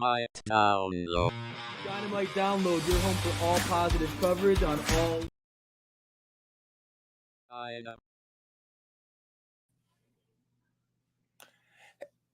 Dynamite download. Dynamite download, your home for all positive coverage on all.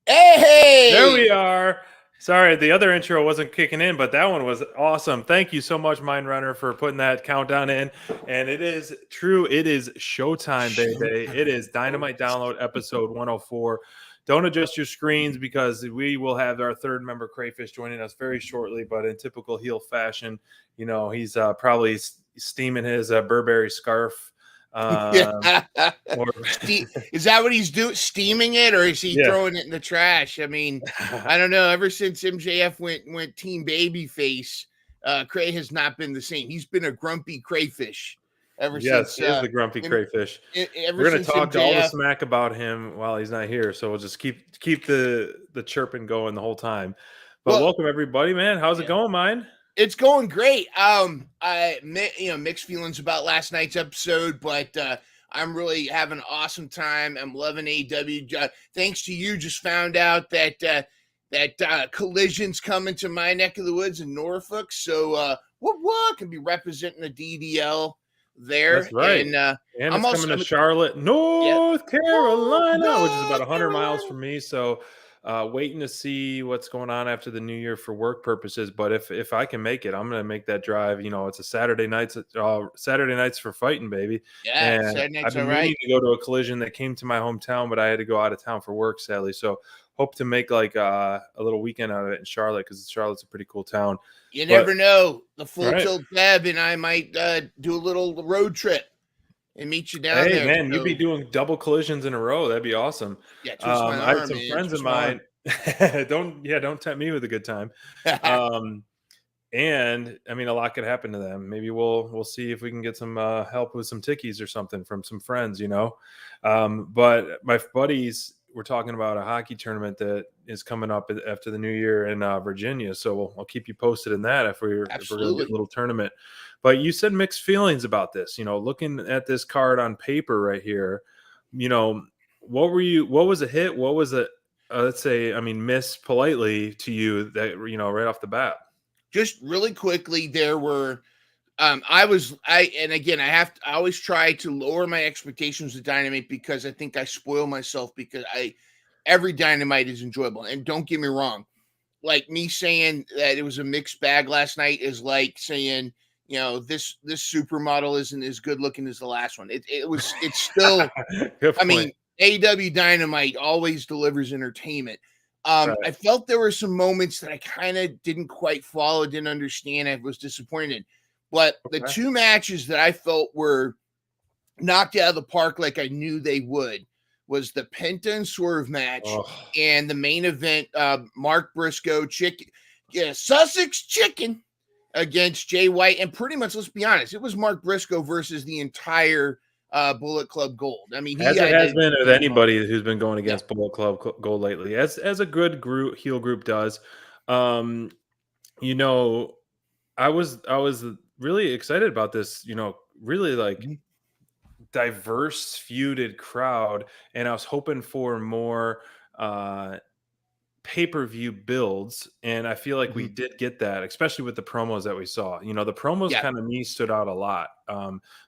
Hey! There we are. Sorry, the other intro wasn't kicking in, but that one was awesome. Thank you so much, Mindrunner, for putting that countdown in. And it is true. It is showtime, baby. It is Dynamite Download episode 104. Don't adjust your screens because we will have our third member, Crayfish, joining us very shortly. But in typical heel fashion, you know, he's probably steaming his Burberry scarf. Is that what he's doing? Steaming it, or is he throwing it in the trash? I mean, I don't know. Ever since MJF went team babyface, Cray has not been the same. He's been a grumpy crayfish ever since. He is the grumpy crayfish. We're going to talk all the smack about him while he's not here, so we'll just keep the chirping going the whole time. But welcome everybody, man. How's it going, Mine? It's going great. Mixed feelings about last night's episode, but I'm really having an awesome time. I'm loving AEW. Thanks to you, just found out that Collision's coming to my neck of the woods in Norfolk. So what can be representing the DDL there. That's right. And I'm also coming to Charlotte, North Carolina, which is about 100 miles from me. So waiting to see what's going on after the new year for work purposes. But if I can make it, I'm going to make that drive. You know, it's a Saturday nights for fighting, baby. Yeah, and Saturday nights I've been meaning to go to a Collision that came to my hometown, but I had to go out of town for work, sadly. So hope to make like a little weekend out of it in Charlotte, because Charlotte's a pretty cool town. You never know. The Full Tilt Fab and I might do a little road trip and meet you down there. Hey, man, you'd be doing double collisions in a row. That'd be awesome. Yeah, I have some friends of mine. Don't tempt me with a good time. And I mean, a lot could happen to them. Maybe we'll see if we can get some help with some tickies or something from some friends, you know. But my buddies were talking about a hockey tournament that is coming up after the new year in Virginia. So I'll keep you posted in that if we're going to get a little tournament. But you said mixed feelings about this, you know, looking at this card on paper right here, you know, what was a hit? What was it? Let's say, I mean, miss politely to you that, you know, right off the bat. Just really quickly, there were, I always try to lower my expectations with Dynamite because I think I spoil myself because every Dynamite is enjoyable. And don't get me wrong, like me saying that it was a mixed bag last night is like saying, you know, this supermodel isn't as good looking as the last one. It's still, I mean, AEW Dynamite always delivers entertainment. Right. I felt there were some moments that I kind of didn't quite follow, didn't understand. I was disappointed. But the two matches that I felt were knocked out of the park like I knew they would was the Penta and Swerve match and the main event, Mark Briscoe, Sussex Chicken against Jay White. And pretty much, let's be honest, it was Mark Briscoe versus the entire Bullet Club Gold. I mean, as it has been with anybody who's been going against Bullet Club Gold lately, as a good heel group does. You know, I was really excited about this, you know, really like diverse feuded crowd, and I was hoping for more pay-per-view builds, and I feel like we did get that, especially with the promos that we saw. You know, the promos kind of stood out a lot,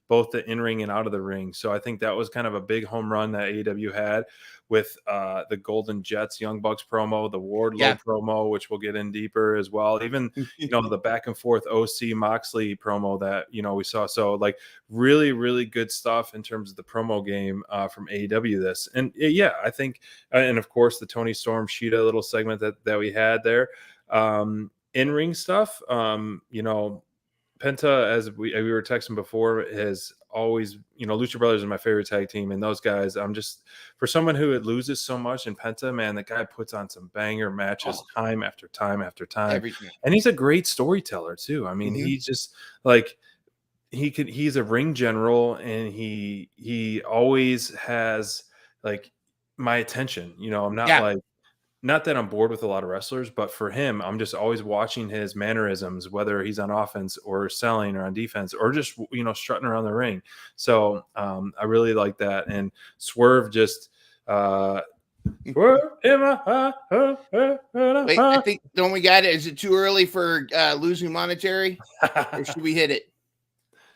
both the in-ring and out of the ring. So I think that was kind of a big home run that AEW had with the Golden Jets Young Bucks promo, the Wardlow promo, which we'll get in deeper as well. Even, you know, the back and forth OC Moxley promo that, you know, we saw. So like really, really good stuff in terms of the promo game from AEW this. And I think, and of course the Tony Storm Sheeta little segment that we had there. In-ring stuff, you know, Penta, as we were texting before, has always, you know, Lucha Brothers is my favorite tag team, and those guys, I'm just, for someone who loses so much in Penta, man, the guy puts on some banger matches time after time after time. And he's a great storyteller too. I mean, he's just like, he's a ring general, and he always has like my attention. You know, I'm not not that I'm bored with a lot of wrestlers, but for him, I'm just always watching his mannerisms, whether he's on offense or selling or on defense or just, you know, strutting around the ring. So I really like that. And Swerve just Swerve in my heart. Wait, I think, don't we got it? Is it too early for losing monetary? Or should we hit it?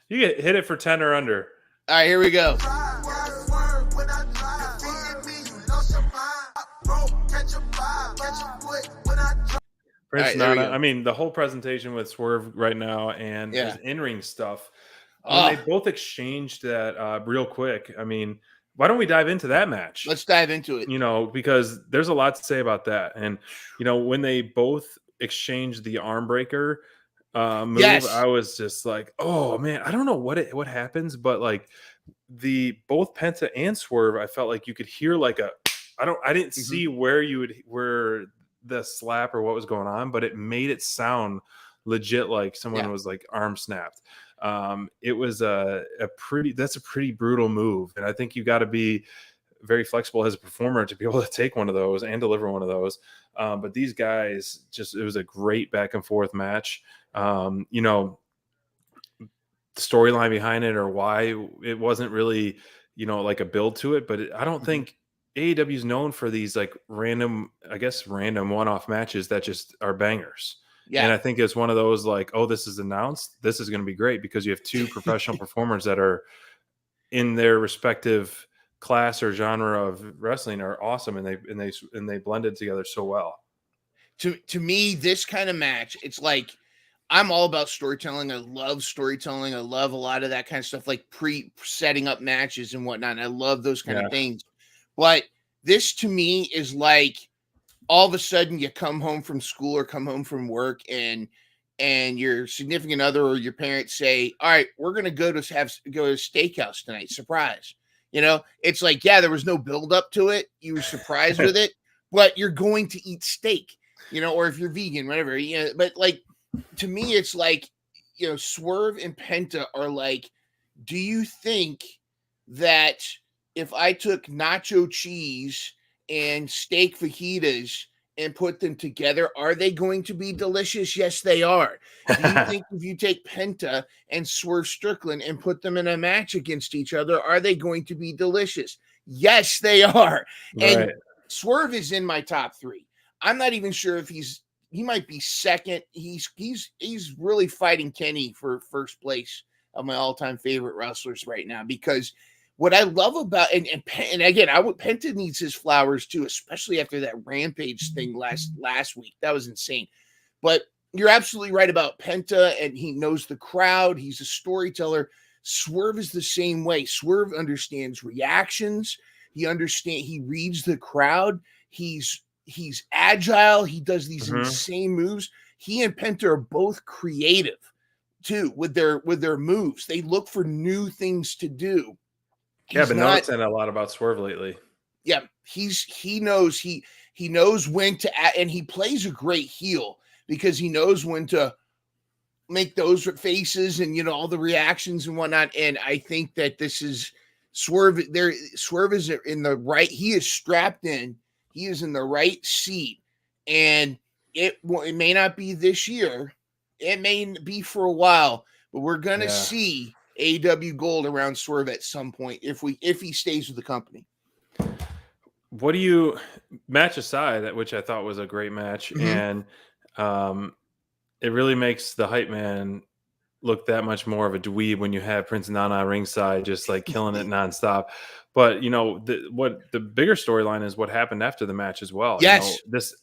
You get hit it for 10 or under. All right, here we go. Prince right, Nana. I mean, the whole presentation with Swerve right now and his in-ring stuff. They both exchanged that real quick. I mean, why don't we dive into that match? Let's dive into it. You know, because there's a lot to say about that. And, you know, when they both exchanged the arm breaker move, Yes. I was just like, oh man, I don't know what happens, but like both Penta and Swerve, I felt like you could hear like I didn't see where the slap or what was going on, but it made it sound legit like someone was like arm snapped. It was that's a pretty brutal move. And I think you got to be very flexible as a performer to be able to take one of those and deliver one of those. But these guys it was a great back and forth match. You know, the storyline behind it or why it wasn't really, you know, like a build to it, but I don't think AEW is known for these like random one-off matches that just are bangers. Yeah. And I think it's one of those like, oh, this is announced. This is going to be great because you have two professional performers that are in their respective class or genre of wrestling are awesome, and they blended together so well. To me, this kind of match, it's like I'm all about storytelling. I love storytelling. I love a lot of that kind of stuff, like setting up matches and whatnot. I love those kind of things. But this to me is like all of a sudden you come home from school or come home from work and your significant other or your parents say, all right, we're going to go to steakhouse tonight. Surprise. You know, it's like, yeah, there was no build up to it. You were surprised with it, but you're going to eat steak, you know, or if you're vegan, whatever, you know, but like, to me, it's like, you know, Swerve and Penta are like, do you think that if I took nacho cheese and steak fajitas and put them together, are they going to be delicious? Yes, they are. Do you think if you take Penta and Swerve Strickland and put them in a match against each other, are they going to be delicious? Yes, they are. Right. And Swerve is in my top 3. I'm not even sure if he might be second. He's really fighting Kenny for first place of my all-time favorite wrestlers right now, because what I love about and again, Penta needs his flowers too, especially after that Rampage thing last week. That was insane. But you're absolutely right about Penta, and he knows the crowd. He's a storyteller. Swerve is the same way. Swerve understands reactions. He reads the crowd. He's agile. He does these insane moves. He and Penta are both creative too with their moves. They look for new things to do. I've been noticing a lot about Swerve lately. Yeah, he knows when to act, and he plays a great heel because he knows when to make those faces and, you know, all the reactions and whatnot. And I think that this is Swerve. Swerve is in the right. He is strapped in. He is in the right seat, and it may not be this year. It may be for a while, but we're gonna see AEW gold around Swerve at some point if he stays with the company. What do you, match aside, which I thought was a great match, and it really makes the hype man look that much more of a dweeb when you have Prince Nana ringside just like killing it nonstop. But you know, the bigger storyline is what happened after the match as well. Yes, you know, this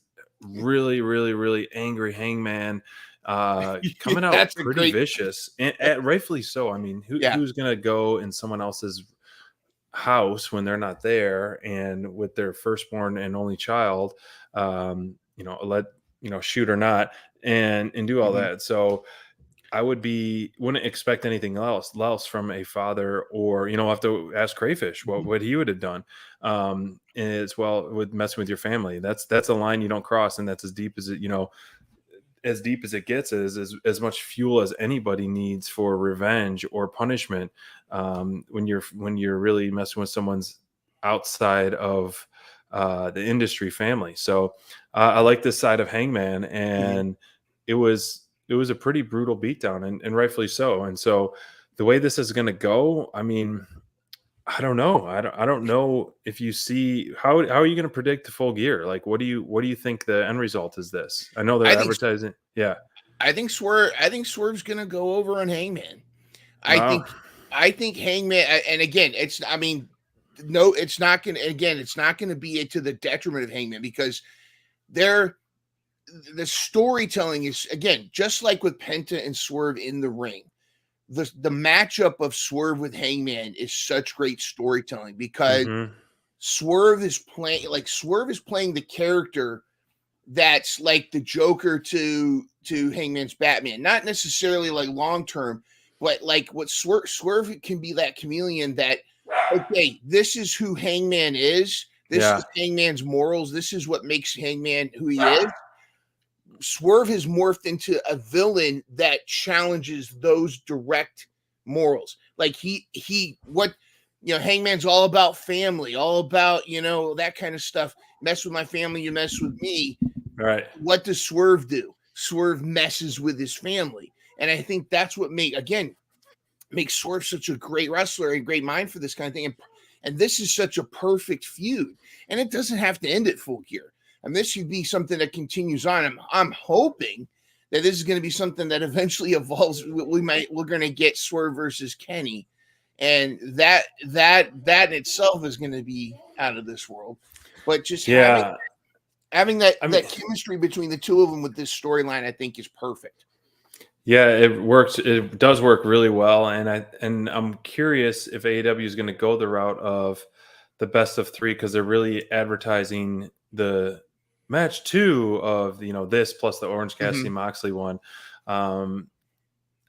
really, really, really angry Hangman coming out pretty vicious, and rightfully so. I mean, who's gonna go in someone else's house when they're not there, and with their firstborn and only child, shoot or not, and do all that. So I wouldn't expect anything else from a father, or, you know, I'll have to ask Crayfish what he would have done. As well with messing with your family. That's a line you don't cross, and that's as deep as it, you know, as deep as it gets, is as much fuel as anybody needs for revenge or punishment. When you're really messing with someone's outside of the industry family. So I like this side of Hangman, and it was a pretty brutal beatdown, and rightfully so. And so the way this is going to go, I mean, I don't know. I don't know if you see how are you going to predict the Full Gear? Like, what do you think the end result is? This I know I they're think advertising. Yeah. I think Swerve's gonna go over on Hangman. I Wow. think I think Hangman, and again, it's I mean, no, it's not gonna it's not gonna be to the detriment of Hangman because they're the storytelling is again just like with Penta and Swerve in the ring. The matchup of Swerve with Hangman is such great storytelling because Mm-hmm. Swerve is playing the character that's like the Joker to Hangman's Batman. Not necessarily like long term, but like what Swerve can be that chameleon that okay, this is who Hangman is. This Yeah. is Hangman's morals. This is what makes Hangman who he is. Swerve has morphed into a villain that challenges those direct morals. Like what Hangman's all about family, all about that kind of stuff. Mess with my family, you mess with me. All right. What does Swerve do? Swerve messes with his family, and I think that's what makes Swerve such a great wrestler and great mind for this kind of thing. And this is such a perfect feud, and it doesn't have to end at Full Gear. And this should be something that continues on. I'm hoping that this is going to be something that eventually evolves. We're going to get Swerve versus Kenny, and that in itself is going to be out of this world. But just having that chemistry between the two of them with this storyline, I think is perfect. Yeah, it works. It does work really well, and I'm curious if AEW is going to go the route of the best of three because they're really advertising the match 2 of this plus the Orange Cassidy Moxley one. I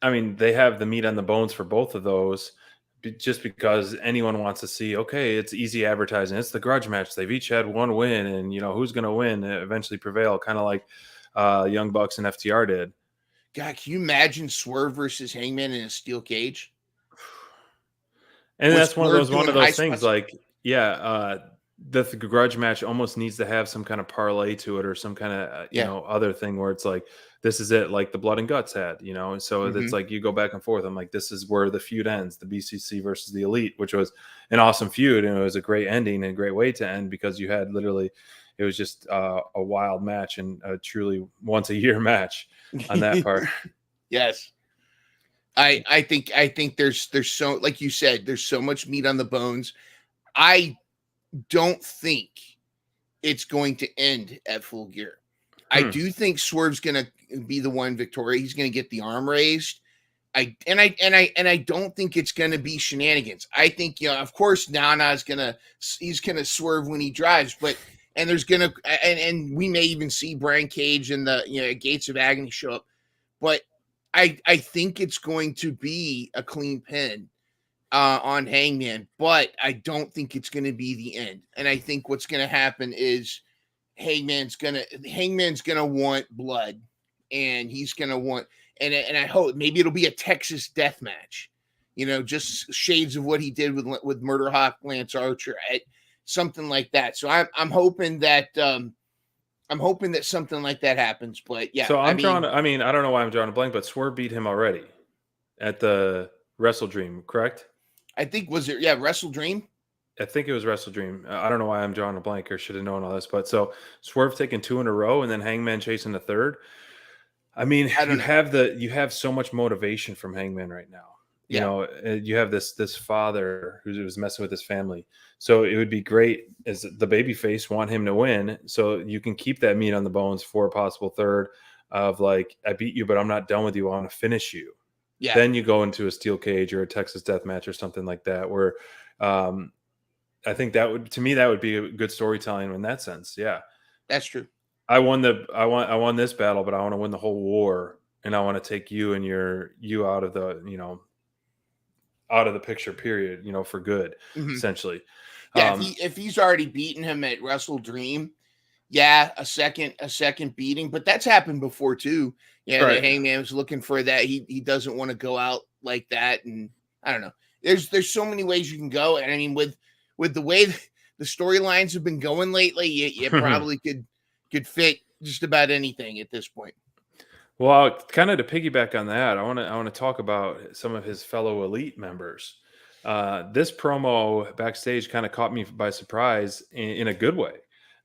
mean, they have the meat on the bones for both of those, just because anyone wants to see. Okay, it's easy advertising. It's the grudge match. They've each had one win, and who's going to win eventually prevail, kind of like Young Bucks and FTR did. God, can you imagine Swerve versus Hangman in a steel cage? And that's one of those things. Like, the grudge match almost needs to have some kind of parlay to it, or some kind of other thing where it's like, this is it, like the Blood and Guts had, and so it's like you go back and forth. I'm like, this is where the feud ends, the BCC versus the Elite, which was an awesome feud, and it was a great ending and a great way to end because you had literally, it was just a wild match and a truly once a year match on that part. Yes. I think there's so, like you said, there's so much meat on the bones. I don't think it's going to end at Full Gear. I do think Swerve's going to be the one victorious. He's going to get the arm raised. I don't think it's going to be shenanigans. I think, of course, Nana's he's going to swerve when he drives, and there's going to, and we may even see Brian Cage and the, Gates of Agony show up, but I think it's going to be a clean pin on Hangman, but I don't think it's going to be the end. And I think what's going to happen is Hangman's gonna want blood, and he's gonna want, and I hope maybe it'll be a Texas death match, just shades of what he did with Murder Hawk Lance Archer, something like that. So I'm hoping that something like that happens. But yeah, so I don't know why I'm drawing a blank, but Swerve beat him already at the Wrestle Dream, correct? I think Wrestle Dream. I think it was Wrestle Dream. I don't know why I'm drawing a blank, or should have known all this. But so Swerve taking 2 in a row and then Hangman chasing the third. I mean, you have so much motivation from Hangman right now. You have this father who was messing with his family. So it would be great as the babyface want him to win, so you can keep that meat on the bones for a possible third of like, I beat you, but I'm not done with you. I want to finish you. Yeah. Then you go into a steel cage or a Texas death match or something like that, where I think that would be a good storytelling in that sense. Yeah, that's true. I won this battle, but I want to win the whole war, and I want to take you and you out of the out of the picture, period. For good, essentially. Yeah, if he's already beaten him at Wrestle Dream, yeah, a second beating, but that's happened before too. Yeah, right. The Hangman was looking for that. He doesn't want to go out like that, and I don't know. There's so many ways you can go, and I mean with the way the storylines have been going lately, you probably could fit just about anything at this point. Well, kind of to piggyback on that, I want to talk about some of his fellow Elite members. This promo backstage kind of caught me by surprise in a good way.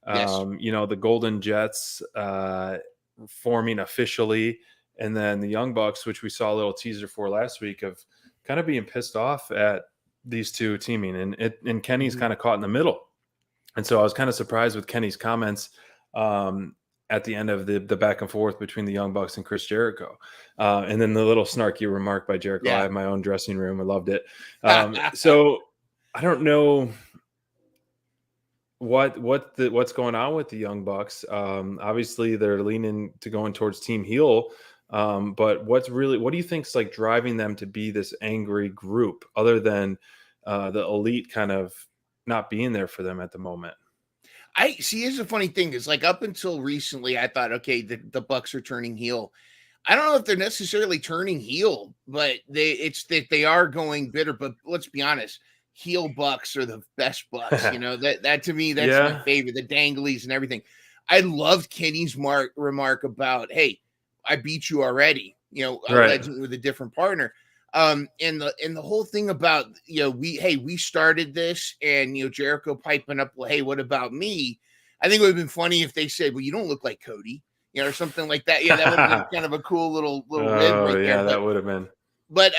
Yes. The Golden Jets forming officially, and then the Young Bucks, which we saw a little teaser for last week, of kind of being pissed off at these two teaming, and Kenny's kind of caught in the middle. And so I was kind of surprised with Kenny's comments at the end of the back and forth between the Young Bucks and Chris Jericho. And then the little snarky remark by Jericho, I have my own dressing room. I loved it. So I don't know what's going on with the Young Bucks. Obviously they're leaning to going towards team heel. But what do you think's like driving them to be this angry group other than the elite kind of not being there for them at the moment? I see. Here's the funny thing is, like, up until recently, I thought, okay, the Bucks are turning heel. I don't know if they're necessarily turning heel, but it's that they are going bitter. But let's be honest, heel Bucks are the best Bucks. That to me, that's my favorite. The danglies and everything. I loved Kenny's remark about, hey, I beat you already. Allegedly with a different partner. And the whole thing about, we started this, and Jericho piping up, well, hey, what about me? I think it would have been funny if they said, well, you don't look like Cody, or something like that. Yeah, that would have been kind of a cool little rib right there. Yeah, that would have been. But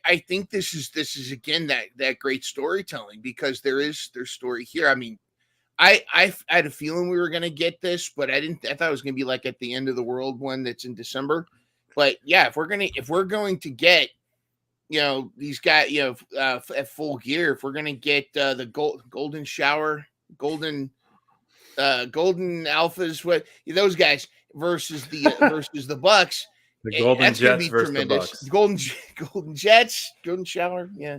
I think this is again that great storytelling, because there's story here. I mean, I had a feeling we were gonna get this, but I thought it was gonna be like at the end of the world one that's in December. But yeah, if we're going to get these guys, at full gear, if we're going to get the golden shower, golden alphas, those guys versus the Bucks, the Golden Jets versus tremendous. The Bucks. Golden Jets, golden shower. Yeah.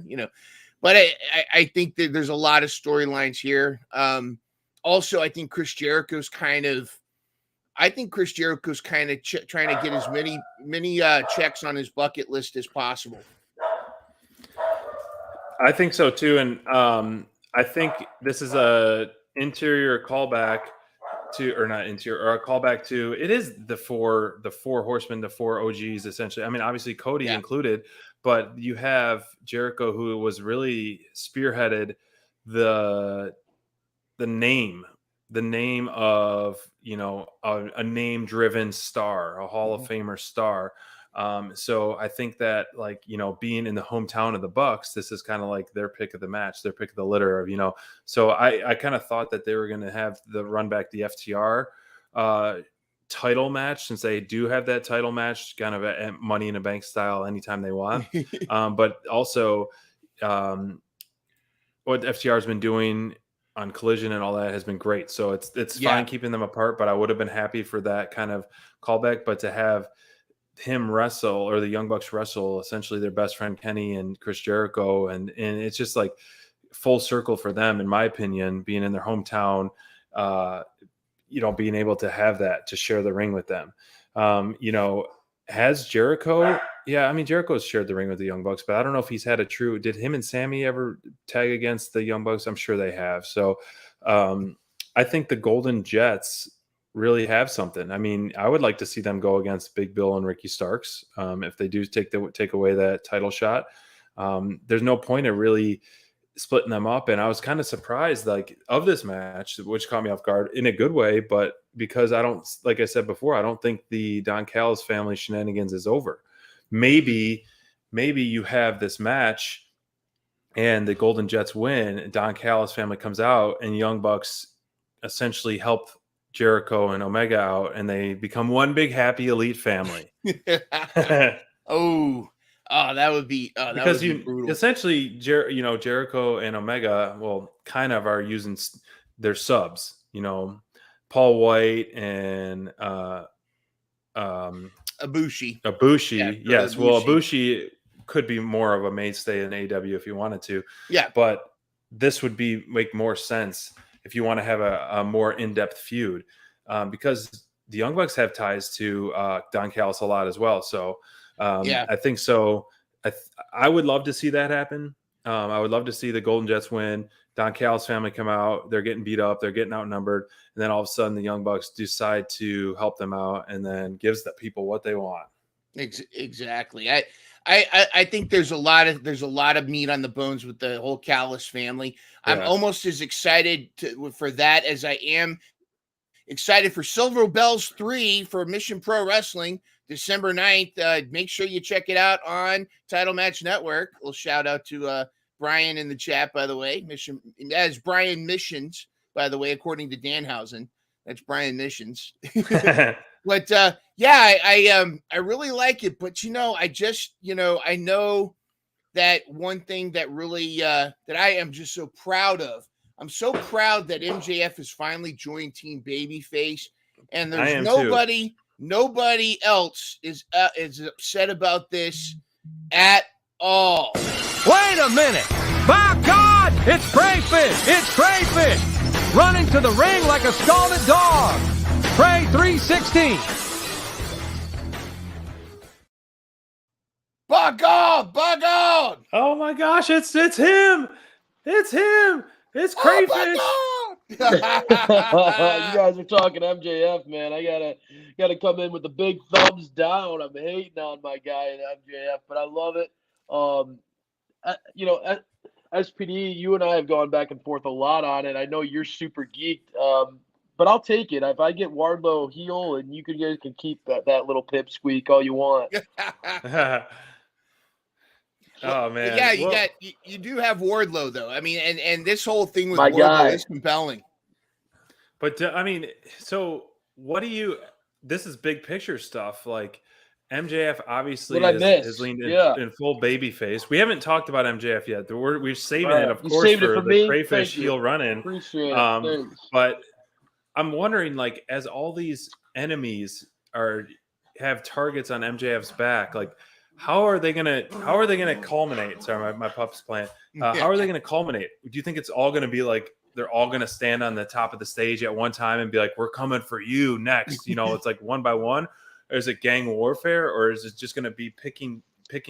But I think that there's a lot of storylines here. Also, I think Chris Jericho's kind of trying to get as many checks on his bucket list as possible. I think so too, and I think this is a interior callback to, or not interior, or a callback to. It is the four horsemen, the four OGs, essentially. I mean, obviously Cody included, but you have Jericho, who was really spearheaded the name of a name-driven star, a Hall of Famer star. So I think that, like, being in the hometown of the Bucks, this is kind of like their pick of the match, their pick of the litter of, so I kind of thought that they were going to have the run back the FTR title match, since they do have that title match kind of a Money in a Bank style anytime they want. But also what FTR has been doing on Collision and all that has been great. So it's fine keeping them apart, but I would have been happy for that kind of callback. But to have him wrestle, or the Young Bucks wrestle, essentially their best friend Kenny and Chris Jericho, and it's just like full circle for them, in my opinion, being in their hometown, being able to have that, to share the ring with them. Has Jericho? Yeah, I mean, Jericho's shared the ring with the Young Bucks, but I don't know if he's had did him and Sammy ever tag against the Young Bucks? I'm sure they have. So I think the Golden Jets really have something. I mean, I would like to see them go against Big Bill and Ricky Starks if they do take away that title shot. There's no point of really splitting them up, and I was kind of surprised, like, of this match, which caught me off guard in a good way, but because like I said before, I don't think the Don Callis family shenanigans is over. Maybe you have this match and the Golden Jets win, and Don Callis family comes out, and Young Bucks essentially help Jericho and Omega out, and they become one big happy elite family. That would be because would be brutal. Essentially, Jericho and Omega, well, kind of are using their subs. Paul White and Ibushi. Yes. Well, Ibushi could be more of a mainstay in AEW if you wanted to. Yeah. But this would make more sense if you want to have a more in-depth feud, because the Young Bucks have ties to Don Callis a lot as well. So I think so. I would love to see that happen. I would love to see the Golden Jets win, Don Callis family come out. They're getting beat up. They're getting outnumbered. And then all of a sudden the Young Bucks decide to help them out, and then gives the people what they want. Exactly. I think there's a lot of meat on the bones with the whole Callis family. I'm almost as excited for that as I am excited for Silver Bells 3 for Mission Pro Wrestling, December 9th. Make sure you check it out on Title Match Network. A little shout out to Brian in the chat, by the way. As Brian Missions, by the way, according to Danhausen. That's Brian Missions. But I really like it. But I know that one thing that really that I am just so proud of. I'm so proud that MJF has finally joined Team Babyface, and there's nobody else is upset about this at all. Wait a minute! By God, it's crayfish! It's crayfish! Running to the ring like a scalded dog. Cray 316. By God! Oh my gosh, it's him! It's him! It's crayfish! Oh you guys are talking MJF, man. I gotta come in with the big thumbs down. I'm hating on my guy in MJF, but I love it. SPD, you and I have gone back and forth a lot on it. I know you're super geeked, but I'll take it. If I get Wardlow heel, and you guys can keep that little pipsqueak all you want. Oh man, yeah, you do have Wardlow though. I mean, and this whole thing with Wardlow is compelling. But I mean, so what do you? This is big picture stuff. Like MJF obviously has leaned in full baby face. We haven't talked about MJF yet. We're saving it, of course, for the crayfish heel run-in. Appreciate it. But I'm wondering, like, as all these enemies have targets on MJF's back, like, how are they gonna culminate? Sorry, my pup's playing. How are they gonna culminate? Do you think it's all gonna be like they're all gonna stand on the top of the stage at one time and be like, "We're coming for you next"? It's like one by one, or is it gang warfare, or is it just gonna be picking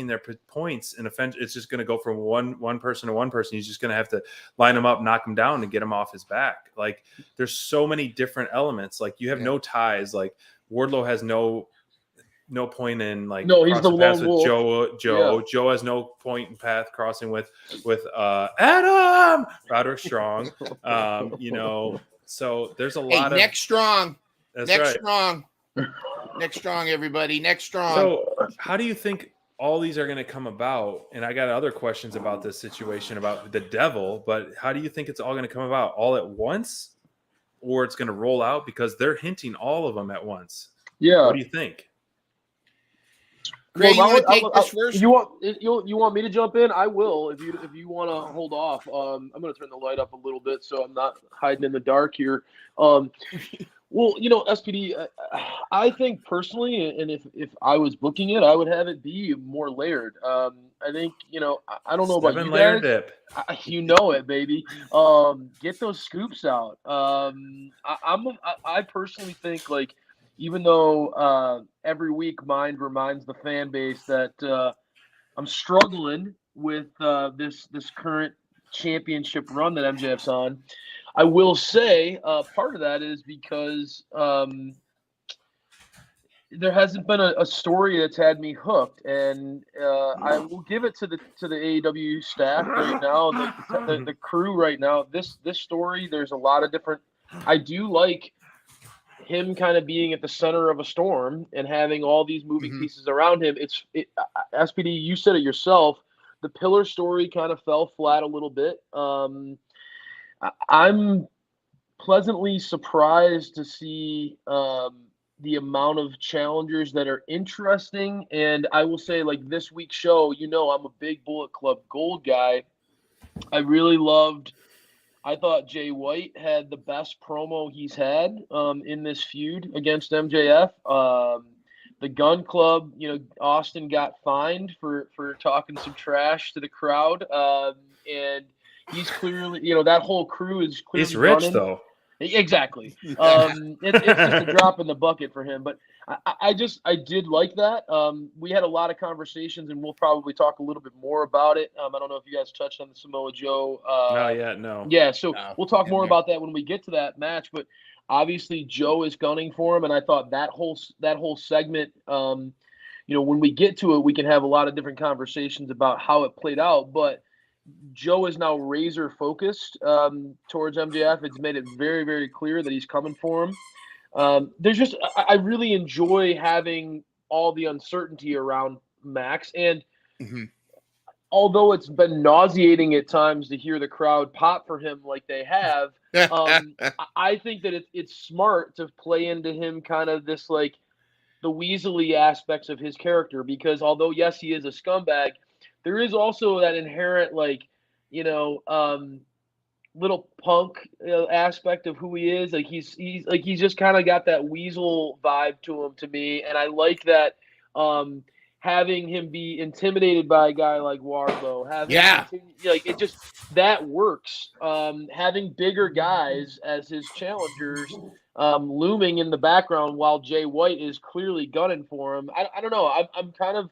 their points and it's just gonna go from one person to one person? He's just gonna have to line them up, knock him down, and get him off his back. Like, there's so many different elements. Like, you have no ties. Like, Wardlow has no point in, like, he's the lone wolf. Joe has no point in path crossing with Adam Roderick Strong. So there's a lot of next strong. That's next right. strong. Next strong, everybody. Next strong. So how do you think all these are going to come about? And I got other questions about this situation about the devil, but how do you think it's all going to come about? All at once, or it's going to roll out? Because they're hinting all of them at once. Yeah. What do you think? Gray, you want to take this first? You want me to jump in? I will. If you want to hold off, I'm going to turn the light up a little bit so I'm not hiding in the dark here. Well, SPD, I think personally, and if I was booking it, I would have it be more layered. I think, I don't know about you guys. Dip. You know it, baby. Get those scoops out. I personally think, like, even though every week Mind reminds the fan base that I'm struggling with this current championship run that MJF's on, I will say part of that is because there hasn't been a story that's had me hooked, and I will give it to the AEW staff right now, the crew right now. This story, there's a lot of different. I do like him kind of being at the center of a storm and having all these moving pieces around him. SPD, you said it yourself. The pillar story kind of fell flat a little bit. I'm pleasantly surprised to see the amount of challengers that are interesting. And I will say, like, this week's show, I'm a big Bullet Club Gold guy. I really loved. I thought Jay White had the best promo he's had in this feud against MJF. The Gun Club, Austin got fined for talking some trash to the crowd. And he's clearly, that whole crew is clearly he's rich, running. though. Exactly. It's just a drop in the bucket for him. But I did like that. We had a lot of conversations, and we'll probably talk a little bit more about it. I don't know if you guys touched on the Samoa Joe. Not yet, no. Yeah, so we'll talk more about that when we get to that match. But obviously, Joe is gunning for him, and I thought that whole segment, when we get to it, we can have a lot of different conversations about how it played out. But Joe is now razor focused towards MJF. It's made it very, very clear that he's coming for him. I really enjoy having all the uncertainty around Max. And although it's been nauseating at times to hear the crowd pop for him like they have, I think that it's smart to play into him kind of this like the weaselly aspects of his character, because although yes, he is a scumbag, there is also that inherent like, little punk aspect of who he is. Like he's just kind of got that weasel vibe to him to me, and I like that. Having him be intimidated by a guy like Wardlow, it just that works. Having bigger guys as his challengers, looming in the background while Jay White is clearly gunning for him. I don't know. I'm kind of,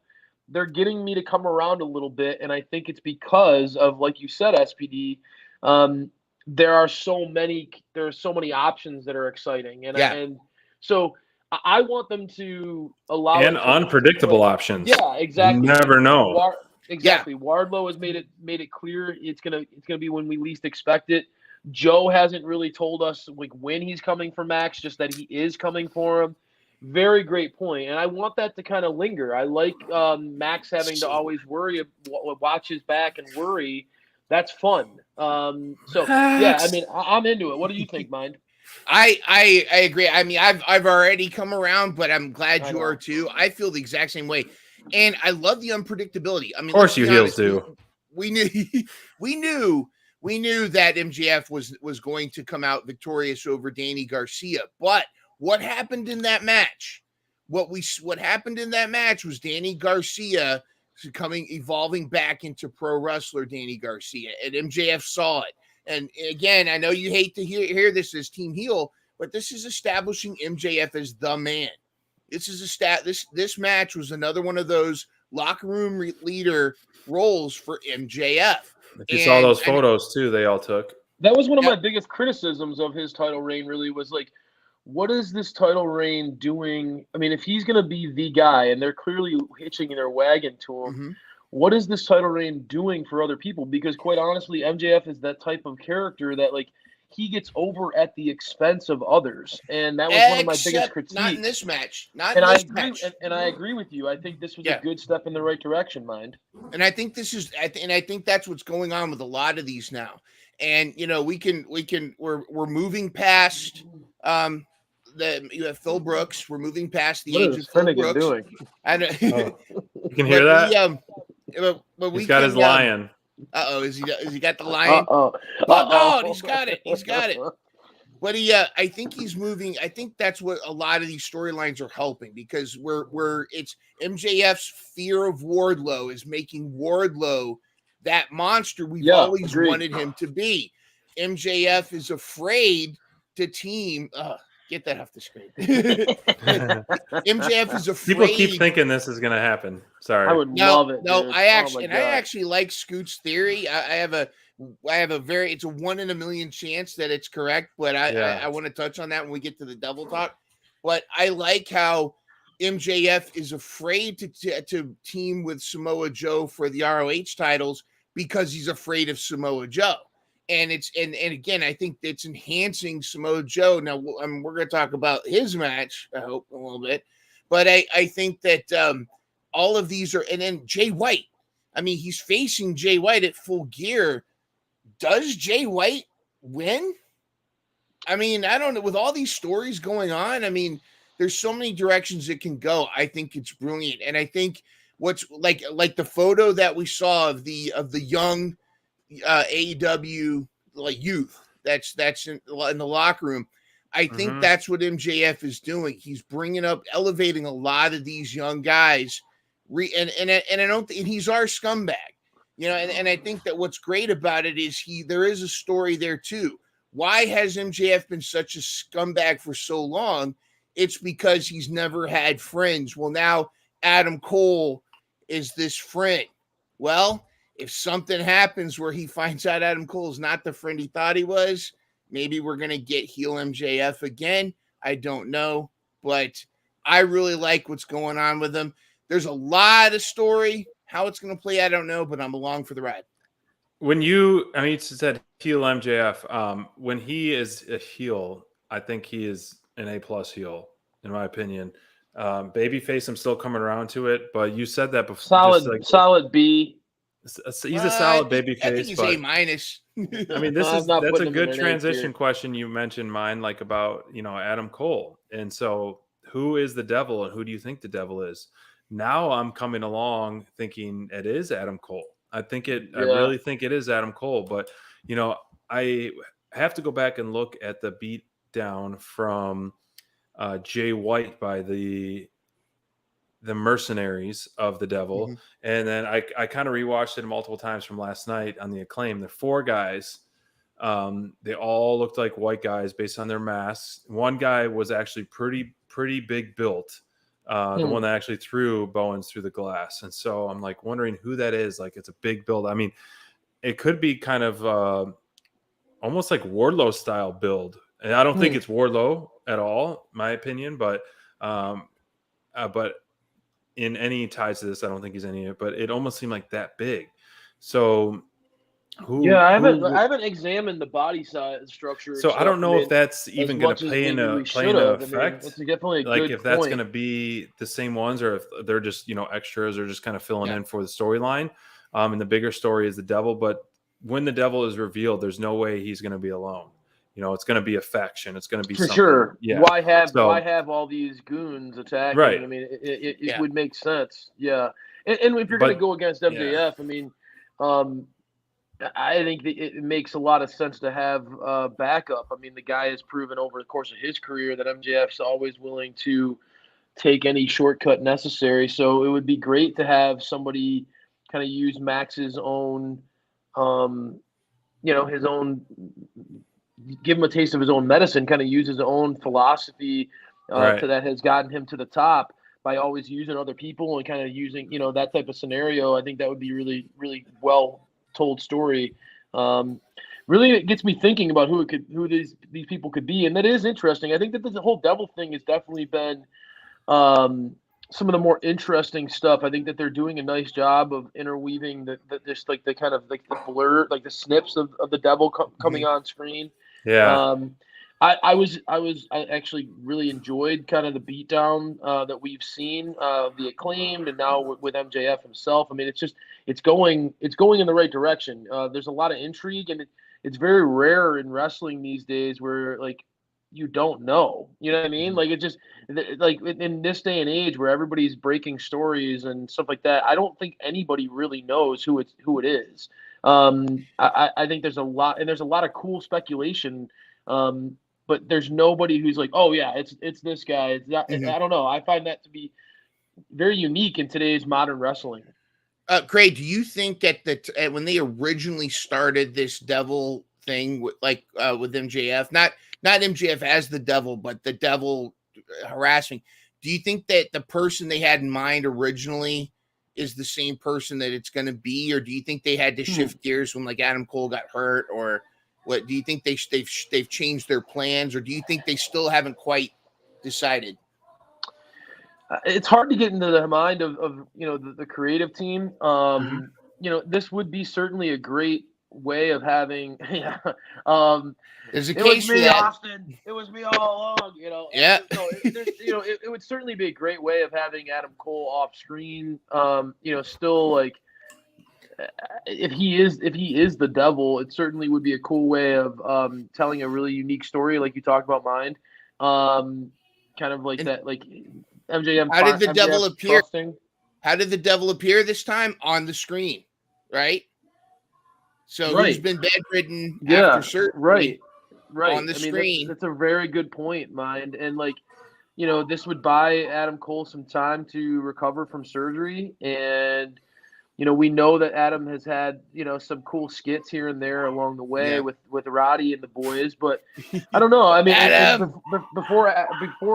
they're getting me to come around a little bit, and I think it's because of, like you said, SPD. There are so many options that are exciting, and so I want them to allow and unpredictable options. Yeah, exactly. You never know. Exactly. Wardlow has made it clear it's gonna be when we least expect it. Joe hasn't really told us like when he's coming for Max, just that he is coming for him. Very great point, and I want that to kind of linger. I like Max having to always watch his back and worry. That's fun. Yeah, I mean, I'm into it. What do you think, Mind? I agree. I mean, I've already come around, but I'm glad you are too. I feel the exact same way, and I love the unpredictability. I mean, of course you heels do. We knew that MJF was going to come out victorious over Danny Garcia, but what happened in that match? What happened in that match was Danny Garcia evolving back into pro wrestler Danny Garcia, and MJF saw it. And again, I know you hate to hear this as team heel, but this is establishing MJF as the man. This is this match was another one of those locker room leader roles for MJF. You saw those photos too they all took. That was one of my biggest criticisms of his title reign, really, was like, what is this title reign doing? I mean, if he's going to be the guy and they're clearly hitching their wagon to him, what is this title reign doing for other people? Because quite honestly, MJF is that type of character that like he gets over at the expense of others. And that was one of my biggest critiques. Not in this match. And I agree with you. I think this was a good step in the right direction, Mind. And I think I think that's what's going on with a lot of these now. And we're moving past you have Phil Brooks. We're moving past the age of Phil Brooks. Doing? I know. You can hear that? He's got his lion. Is he got the lion? He's got it. But I think he's moving. I think that's what a lot of these storylines are helping, because it's MJF's fear of Wardlow is making Wardlow that monster we've always wanted him to be. MJF is afraid to team. Get that off the screen. MJF is afraid. People keep thinking this is going to happen. Sorry. I would love it. No, I actually like Scoot's theory. I have a it's a 1 in a million chance that it's correct, but I want to touch on that when we get to the double talk. But I like how MJF is afraid to team with Samoa Joe for the ROH titles because he's afraid of Samoa Joe. And again, I think it's enhancing Samoa Joe. Now, we're going to talk about his match, I hope, a little bit. But I think that all of these are – and then Jay White. I mean, he's facing Jay White at Full Gear. Does Jay White win? I mean, I don't know. With all these stories going on, I mean, there's so many directions it can go. I think it's brilliant. And I think what's like the photo that we saw of the young – AEW like youth that's in the locker room. I think that's what MJF is doing. He's elevating a lot of these young guys, and he's our scumbag, and I think that what's great about it is there is a story there too. Why has MJF been such a scumbag for so long? It's because he's never had friends. Well, now Adam Cole is this friend. Well, if something happens where he finds out Adam Cole is not the friend he thought he was, maybe we're going to get heel MJF again. I don't know, but I really like what's going on with him. There's a lot of story. How it's going to play, I don't know, but I'm along for the ride. When you said heel MJF, when he is a heel, I think he is an A+ heel, in my opinion. Babyface, I'm still coming around to it, but you said that before. Solid B. He's a solid I think babyface, he's but A-. I mean, that's a good transition tier. question you mentioned, mine, like about Adam Cole, and so who is the devil, and who do you think the devil is? Now I'm coming along thinking it is Adam Cole. I really think it is Adam Cole, but I have to go back and look at the beat down from Jay White by the mercenaries of the devil. Mm-hmm. And then I kind of rewatched it multiple times from last night on the Acclaim. The 4 guys, they all looked like white guys based on their masks. One guy was actually pretty big built. The one that actually threw Bowens through the glass. And so I'm like wondering who that is. Like, it's a big build. I mean, it could be kind of almost like Wardlow style build. And I don't think it's Wardlow at all, my opinion, but in any ties to this, I don't think he's any, but it almost seemed like that big. So I haven't examined the body size structure. So I don't know if that's even going to play in effect. I mean, it's definitely a good if that's point. going to be the same ones, or if they're just extras, or just kind of filling in for the storyline. And the bigger story is the devil. But when the devil is revealed, there's no way he's going to be alone. It's going to be a faction. It's going to be for sure. Yeah. Why have all these goons attacking? Right. I mean, it would make sense. Yeah. And if you're going to go against MJF, I mean, I think that it makes a lot of sense to have backup. I mean, the guy has proven over the course of his career that MJF's always willing to take any shortcut necessary. So it would be great to have somebody kind of use Max's own, his own, give him a taste of his own medicine, kind of use his own philosophy that has gotten him to the top by always using other people and kind of using, that type of scenario. I think that would be really, really well told story. Really, it gets me thinking about who these people could be, and that is interesting. I think that the whole devil thing has definitely been some of the more interesting stuff. I think that they're doing a nice job of interweaving the kind of the blur, like the snips of the devil coming on screen. Yeah. I actually really enjoyed kind of the beatdown that we've seen, the Acclaimed, and now with MJF himself. I mean, it's going in the right direction. There's a lot of intrigue, and it's very rare in wrestling these days where you don't know. You know what I mean? Like, it just like in this day and age where everybody's breaking stories and stuff like that, I don't think anybody really knows who it is. I think there's a lot of cool speculation. But there's nobody who's like, oh yeah, it's this guy. It's not, I don't know. I find that to be very unique in today's modern wrestling. Craig, do you think that when they originally started this devil thing with MJF, not MJF as the devil, but the devil harassing, do you think that the person they had in mind originally is the same person that it's going to be, or do you think they had to shift gears when Adam Cole got hurt, or what? Do you think they've changed their plans, or do you think they still haven't quite decided? It's hard to get into the mind of the creative team. This would be certainly a great way of having. There's a it case was me, for that. Austin. It was me all along. Yeah. So it would certainly be a great way of having Adam Cole off screen. Still if he is the devil, it certainly would be a cool way of telling a really unique story, like you talked about Mind. Kind of like that, like MJF. How did the devil appear? Trusting. How did the devil appear this time? On the screen, right? So he's been bedridden after surgery. Right. On the screen. That's a very good point, Mind. And this would buy Adam Cole some time to recover from surgery. And, we know that Adam has had, some cool skits here and there along the way with Roddy and the boys. But I don't know. I mean, before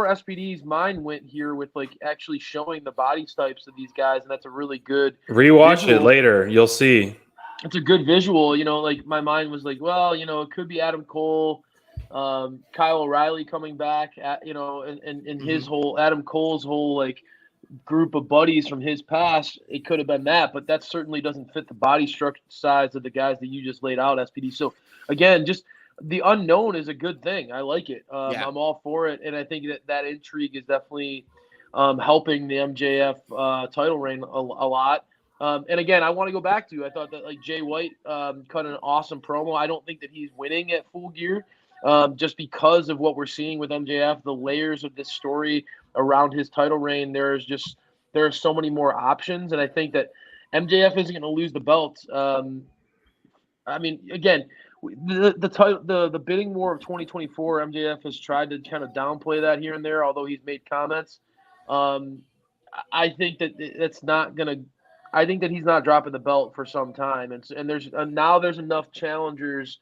SPD's mind went here with actually showing the body types of these guys. And that's a really good rewatch visual. It later. You'll see. It's a good visual, my mind was like, well, it could be Adam Cole, Kyle O'Reilly coming back, and his whole Adam Cole's whole group of buddies from his past, it could have been that, but that certainly doesn't fit the body structure size of the guys that you just laid out, SPD. So again, just the unknown is a good thing. I like it. I'm all for it, and I think that intrigue is definitely helping the MJF title reign a lot. And again, I want to go back to, I thought that like Jay White cut an awesome promo. I don't think that he's winning at Full Gear, just because of what we're seeing with MJF, the layers of this story around his title reign. There are so many more options, and I think that MJF isn't going to lose the belt. I mean, again, the bidding war of 2024, MJF has tried to kind of downplay that here and there, although he's made comments. I think that that's not going to. I think that he's not dropping the belt for some time, and there's now there's enough challengers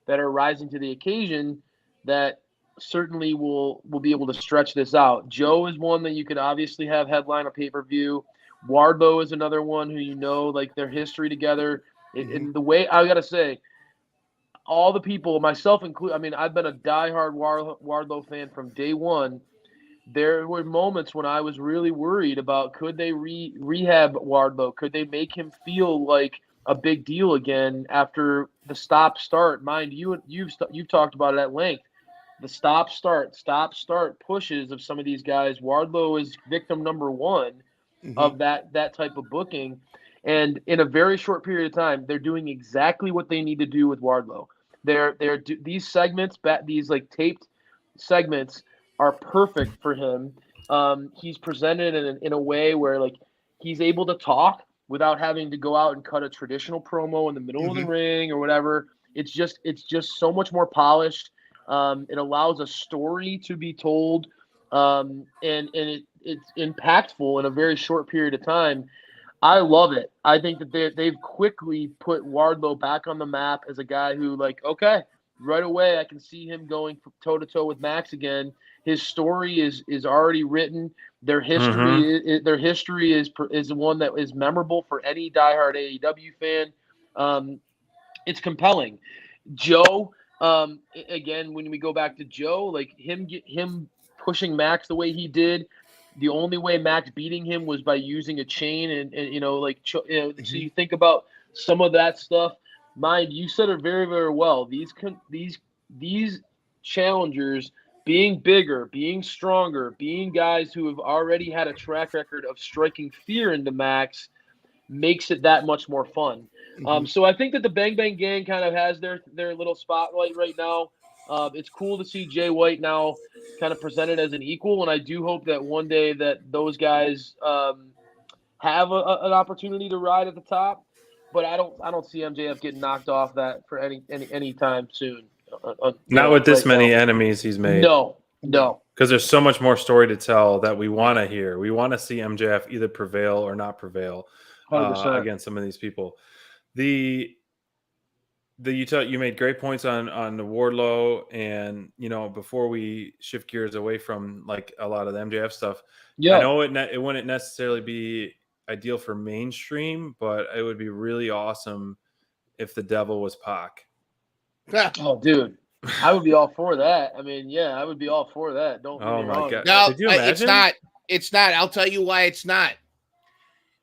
that are rising to the occasion that certainly will be able to stretch this out. Joe is one that you could obviously have headline a pay-per-view. Wardlow is another one who, you know, like their history together. And the way, I got to say, all the people, myself included, I mean, I've been a diehard Wardlow fan from day one. There were moments when I was really worried about, could they rehab Wardlow? Could they make him feel like a big deal again after the stop-start? Mind you, you've talked about it at length. The stop-start pushes of some of these guys. Wardlow is victim number one of that type of booking. And in a very short period of time, they're doing exactly what they need to do with Wardlow. These segments, these like taped segments, are perfect for him. He's presented in a way where like he's able to talk without having to go out and cut a traditional promo in the middle of the ring or whatever. It's just so much more polished. It allows a story to be told, and it's impactful in a very short period of time. I love it. I think that they've quickly put Wardlow back on the map as a guy who, like, okay, right away I can see him going toe to toe with Max again. His story is already written. Their history is one that is memorable for any diehard AEW fan. It's compelling. Joe, again, when we go back to Joe, like him pushing Max the way he did. The only way Max beating him was by using a chain, and you know, like, so you think about some of that stuff. Mind, you said it very, very well. These challengers being bigger, being stronger, being guys who have already had a track record of striking fear into Max makes it that much more fun. So I think that the Bang Bang Gang kind of has their little spotlight right now. It's cool to see Jay White now kind of presented as an equal, and I do hope that one day that those guys have an opportunity to ride at the top. But I don't see MJF getting knocked off that for any time soon. Not with this many enemies he's made. No. Because there's so much more story to tell that we want to hear. We want to see MJF either prevail or not prevail against some of these people. You made great points on the Wardlow, and you know, before we shift gears away from like a lot of the MJF stuff, I know it wouldn't necessarily be ideal for mainstream, but it would be really awesome if the devil was Pac. Oh, dude, I would be all for that. I mean, yeah, I would be all for that. Don't get me wrong. God. No, Could you imagine? It's not. I'll tell you why it's not.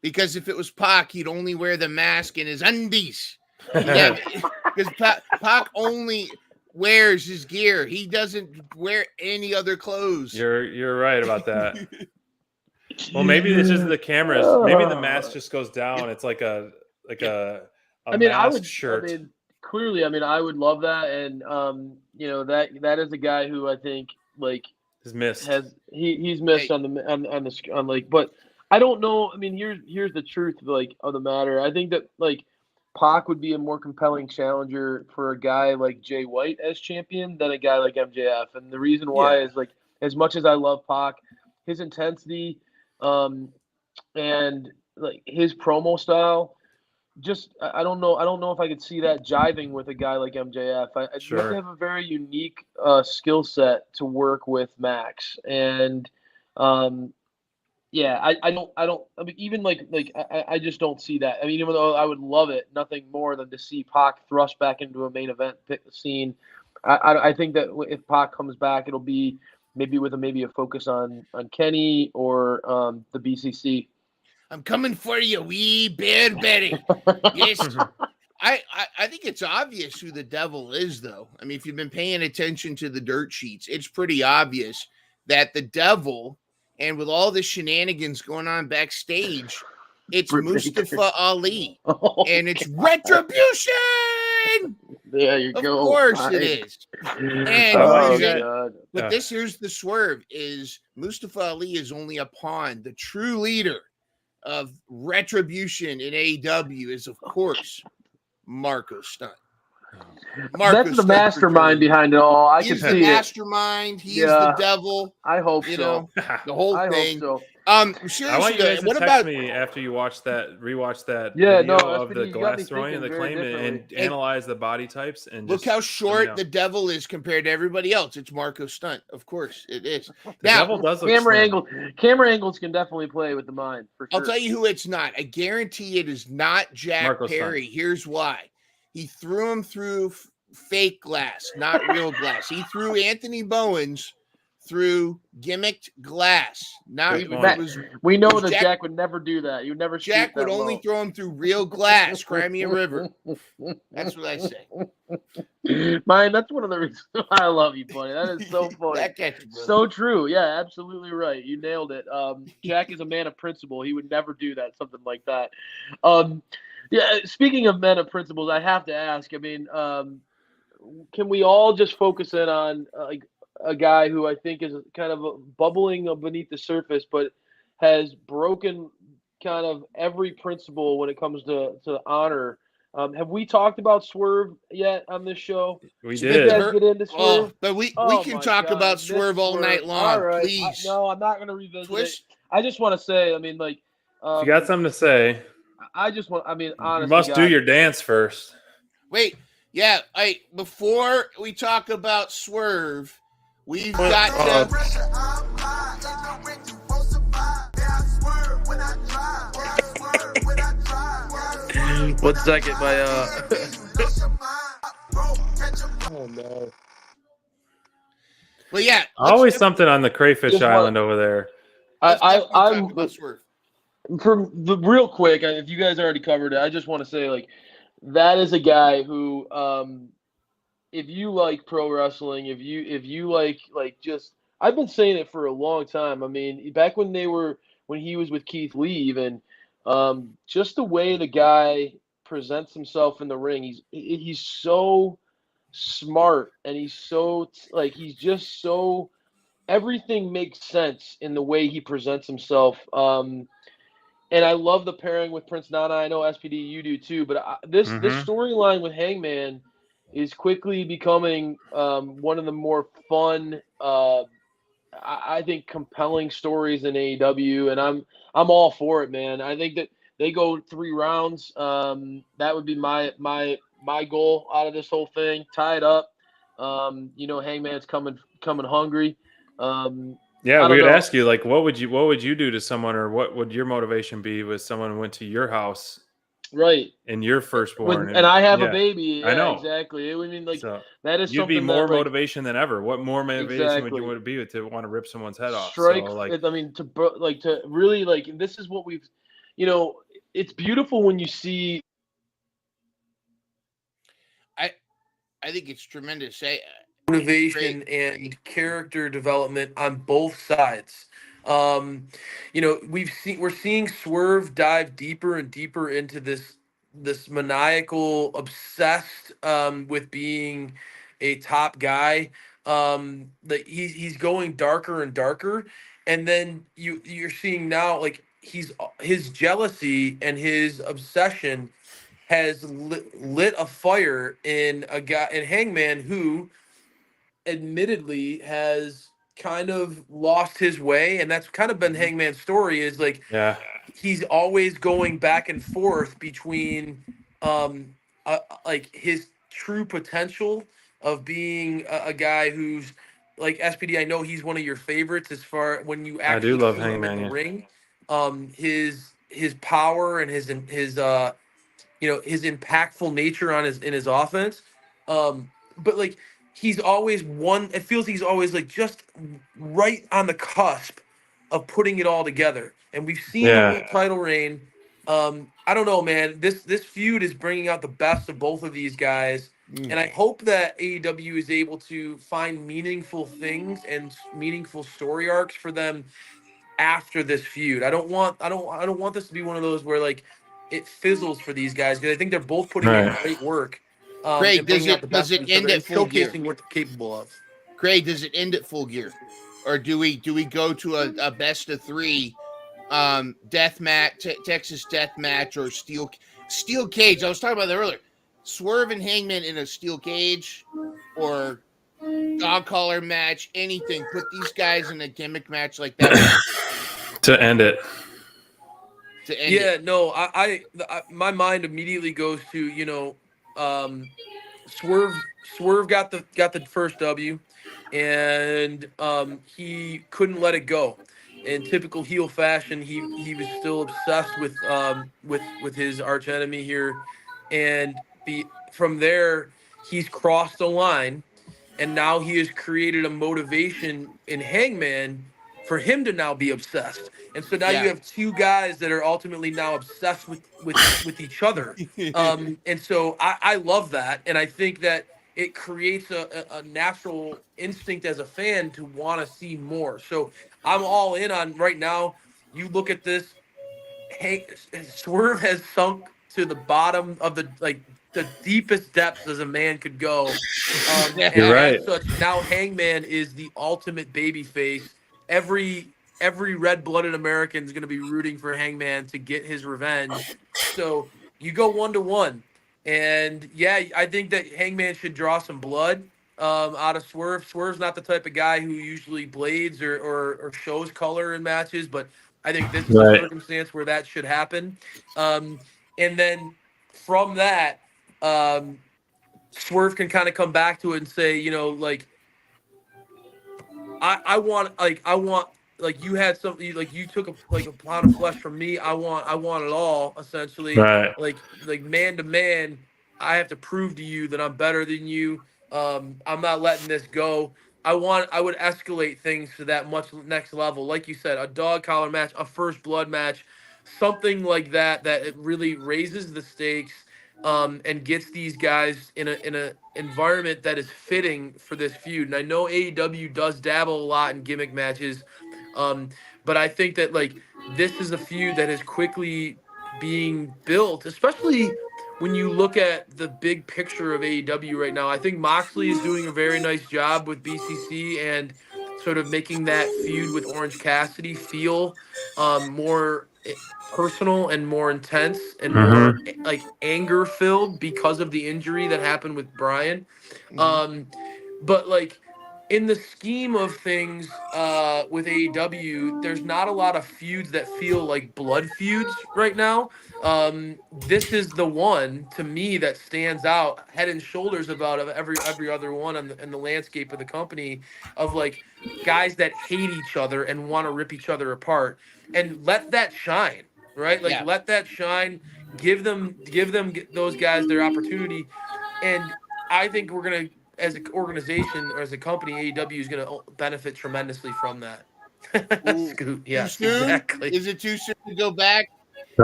Because if it was Pac, he'd only wear the mask in his undies. Because Pac only wears his gear. He doesn't wear any other clothes. You're right about that. Well, maybe this is the cameras. Maybe the mask just goes down. It's like a mask shirt. I mean, clearly, I mean, I would love that, and you know, that is a guy who I think like he's missed. He's missed on the but I don't know. I mean, here's the truth of the matter. I think that like Pac would be a more compelling challenger for a guy like Jay White as champion than a guy like MJF, and the reason why is like, as much as I love Pac, his intensity, and like his promo style, just I don't know if I could see that jiving with a guy like MJF. I have to have a very unique skill set to work with Max, and I mean, even I just don't see that. I mean, even though I would love it, nothing more than to see Pac thrust back into a main event scene. I think that if Pac comes back, it'll be maybe with a focus on Kenny or the BCC. I'm coming for you, wee bear Betty. Yes. I think it's obvious who the devil is, though. I mean, if you've been paying attention to the dirt sheets, it's pretty obvious that the devil, and with all the shenanigans going on backstage, it's Mustafa Ali. And it's retribution. There you Of go. course Mike. it is. And God. here's the swerve is Mustafa Ali is only a pawn. The true leader of retribution in AEW is, of course, Marco Stunt. That's the mastermind behind it all. I can He's see the it. mastermind. He is the devil. I hope You so. know, the whole I thing. hope so. Seriously, I want you guys to what text about me after you rewatch that Yeah, video no, of SPD, the you got me glass throwing and the thinking very claim and differently. analyze the body types and look just how short let me know. the devil is compared to everybody else. It's Marco Stunt. Of course it is. The Now, devil does look camera angles can definitely play with the mind for sure. I'll tell you who it's not. I guarantee it is not Jack Marco Perry. Stunt. Here's why. He threw him through fake glass, not real glass. He threw Anthony Bowens through gimmicked glass. Not we know that Jack would never do that. You would never. Jack would only throw him through real glass. Crimea River. That's what I say. Mine. That's one of the reasons I love you, buddy. That is so funny. So true. Yeah, absolutely right. You nailed it. Jack is a man of principle. He would never do that. Something like that. Yeah. Speaking of men of principles, I have to ask. I mean, can we all just focus in on a guy who I think is kind of bubbling beneath the surface, but has broken kind of every principle when it comes to honor? Have we talked about Swerve yet on this show? We Did did. you guys get into Swerve? But we can talk about Swerve all night long. All right. Please. No, I'm not going to revisit it. I just want to say, I mean, like, if you got something to say, honestly, you must do your dance first. Wait, yeah. Before we talk about Swerve, we've got to. 1 second, my Oh no. Well, yeah. Always something on the Crayfish Island over there. I'm from the real quick. If you guys already covered it, I just want to say, like, that is a guy who, if you like pro wrestling, if you like just, I've been saying it for a long time. I mean, back when he was with Keith Lee, even, just the way the guy presents himself in the ring, he's so smart, and he's so he's just so, everything makes sense in the way he presents himself. And I love the pairing with Prince Nana. I know SPD, you do too. But this storyline with Hangman is quickly becoming one of the more fun, I think, compelling stories in AEW, and I'm all for it, man. I think that they go 3 rounds. That would be my goal out of this whole thing. Tie it up. Hangman's coming hungry. Yeah, we would ask you, like, what would you do to someone, or what would your motivation be with someone who went to your house, right, and your firstborn, and I have a baby? I know exactly. I mean, like, so that is you'd something be more that, motivation than ever. What more motivation would you be to want to rip someone's head off? I mean, to really, like, this is what we've, it's beautiful when you see. I think it's tremendous. Motivation and character development on both sides. We're seeing Swerve dive deeper and deeper into this maniacal, obsessed with being a top guy. He's going darker and darker, and then you're seeing now, like, his jealousy and his obsession has lit a fire in Hangman, who admittedly has kind of lost his way, and that's kind of been Hangman's story, is like, he's always going back and forth between like his true potential of being a guy who's like SPD. I know he's one of your favorites as far when you actually I do love see him Hangman in the ring. His power and his impactful nature in his offense, but like, he's always one. It feels he's always like just right on the cusp of putting it all together. And we've seen the whole title reign. I don't know, man. This feud is bringing out the best of both of these guys, and I hope that AEW is able to find meaningful things and meaningful story arcs for them after this feud. I don't want this to be one of those where like it fizzles for these guys, because I think they're both putting in great work. Craig, and bringing out the best of each end other at and Full Gear? showcasing what they're capable of. Craig, does it end at Full Gear, or do we go to a best of 3 death match, Texas death match, or steel cage? I was talking about that earlier. Swerve and Hangman in a steel cage, or dog collar match, anything. Put these guys in a gimmick match like that to end it. No, I my mind immediately goes to Swerve got the first W, and he couldn't let it go. In typical heel fashion, he was still obsessed with his arch enemy here, and from there he's crossed the line, and now he has created a motivation in Hangman for him to now be obsessed. And so now you have two guys that are ultimately now obsessed with each other. And so I love that. And I think that it creates a natural instinct as a fan to want to see more. So I'm all in on right now. You look at this, Swerve has sunk to the bottom of the deepest depths as a man could go. You're right. Now Hangman is the ultimate baby face. Every red-blooded American is going to be rooting for Hangman to get his revenge. So you go 1-1, and I think that Hangman should draw some blood out of Swerve. Swerve's not the type of guy who usually blades or shows color in matches, but I think this is a circumstance where that should happen. And then from that, Swerve can kind of come back to it and say, I want you had something, like you took a pound of flesh from me. I want it all, essentially. Right. Like man to man, I have to prove to you that I'm better than you. I'm not letting this go. I would escalate things to that much next level. Like you said, a dog collar match, a first blood match, something like that it really raises the stakes. And gets these guys in a environment that is fitting for this feud. And I know AEW does dabble a lot in gimmick matches, but I think that this is a feud that is quickly being built, especially when you look at the big picture of AEW right now. I think Moxley is doing a very nice job with BCC and sort of making that feud with Orange Cassidy feel more personal and more intense and more anger filled because of the injury that happened with Brian. But in the scheme of things with AEW, there's not a lot of feuds that feel like blood feuds right now. This is the one to me that stands out head and shoulders above every other one in the landscape of the company, of guys that hate each other and want to rip each other apart, and let that shine. Right? Let that shine. Give those guys their opportunity. And I think we're going to, as an organization or as a company, AEW is going to benefit tremendously from that. Scoot. Yeah, exactly. Is it too soon to go back?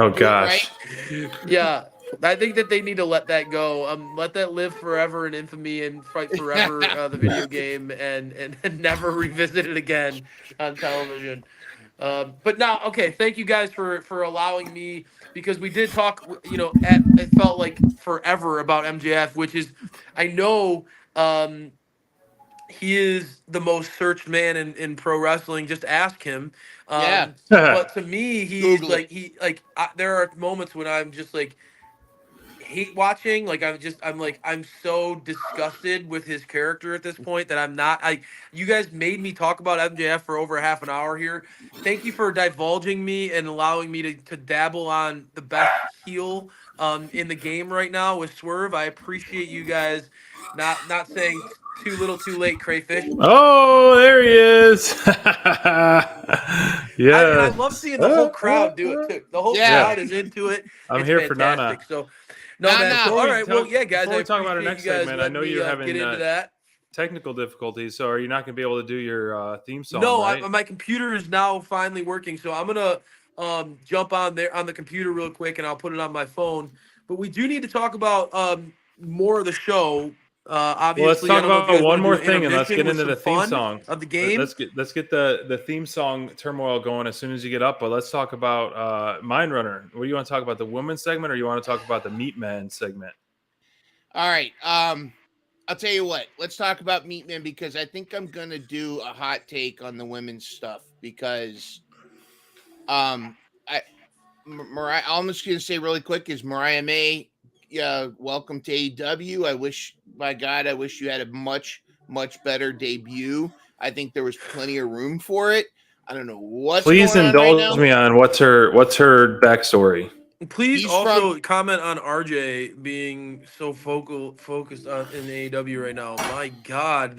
Oh, gosh. Right? Yeah. I think that they need to let that go. Let that live forever in infamy and fight forever, the video game, and never revisit it again on television. But now, okay, thank you guys for allowing me, because we did talk, it felt like forever about MJF, which is, I know he is the most searched man in pro wrestling. Just ask him. But to me, he's there are moments when I'm just hate watching. I'm so disgusted with his character at this point that I'm not. You guys made me talk about MJF for over half an hour here. Thank you for divulging me and allowing me to dabble on the best heel in the game right now with Swerve. I appreciate you guys not saying too little too late, Crayfish. Oh, there he is. I love seeing the whole crowd do it too. The whole crowd is into it. I'm here for Nana. So, man. So, all right. Well, yeah, guys. Before we talk about our next segment, I know you're having get into that. technical difficulties. So are you not going to be able to do your theme song? No, right? my computer is now finally working, so I'm gonna jump on there on the computer real quick, and I'll put it on my phone. But we do need to talk about more of the show. Obviously, well, let's talk I don't know if you about guys one wanna do more an thing, and let's intermission get with into the some theme fun song of the game. Let's get the theme song turmoil going as soon as you get up. But let's talk about Mind Runner. What do you want to talk about? The women's segment, or you want to talk about the Meat Man segment? All right. I'll tell you what. Let's talk about Meatman because I think I'm gonna do a hot take on the women's stuff because, Mariah. I'm just gonna say really quick is Mariah May. Yeah, welcome to AEW. I wish, by God, I wish you had a much better debut. I think there was plenty of room for it. I don't know what's Please going on right indulge now. me on what's her backstory. Please He's also comment on RJ being so focused on in AEW right now. My God,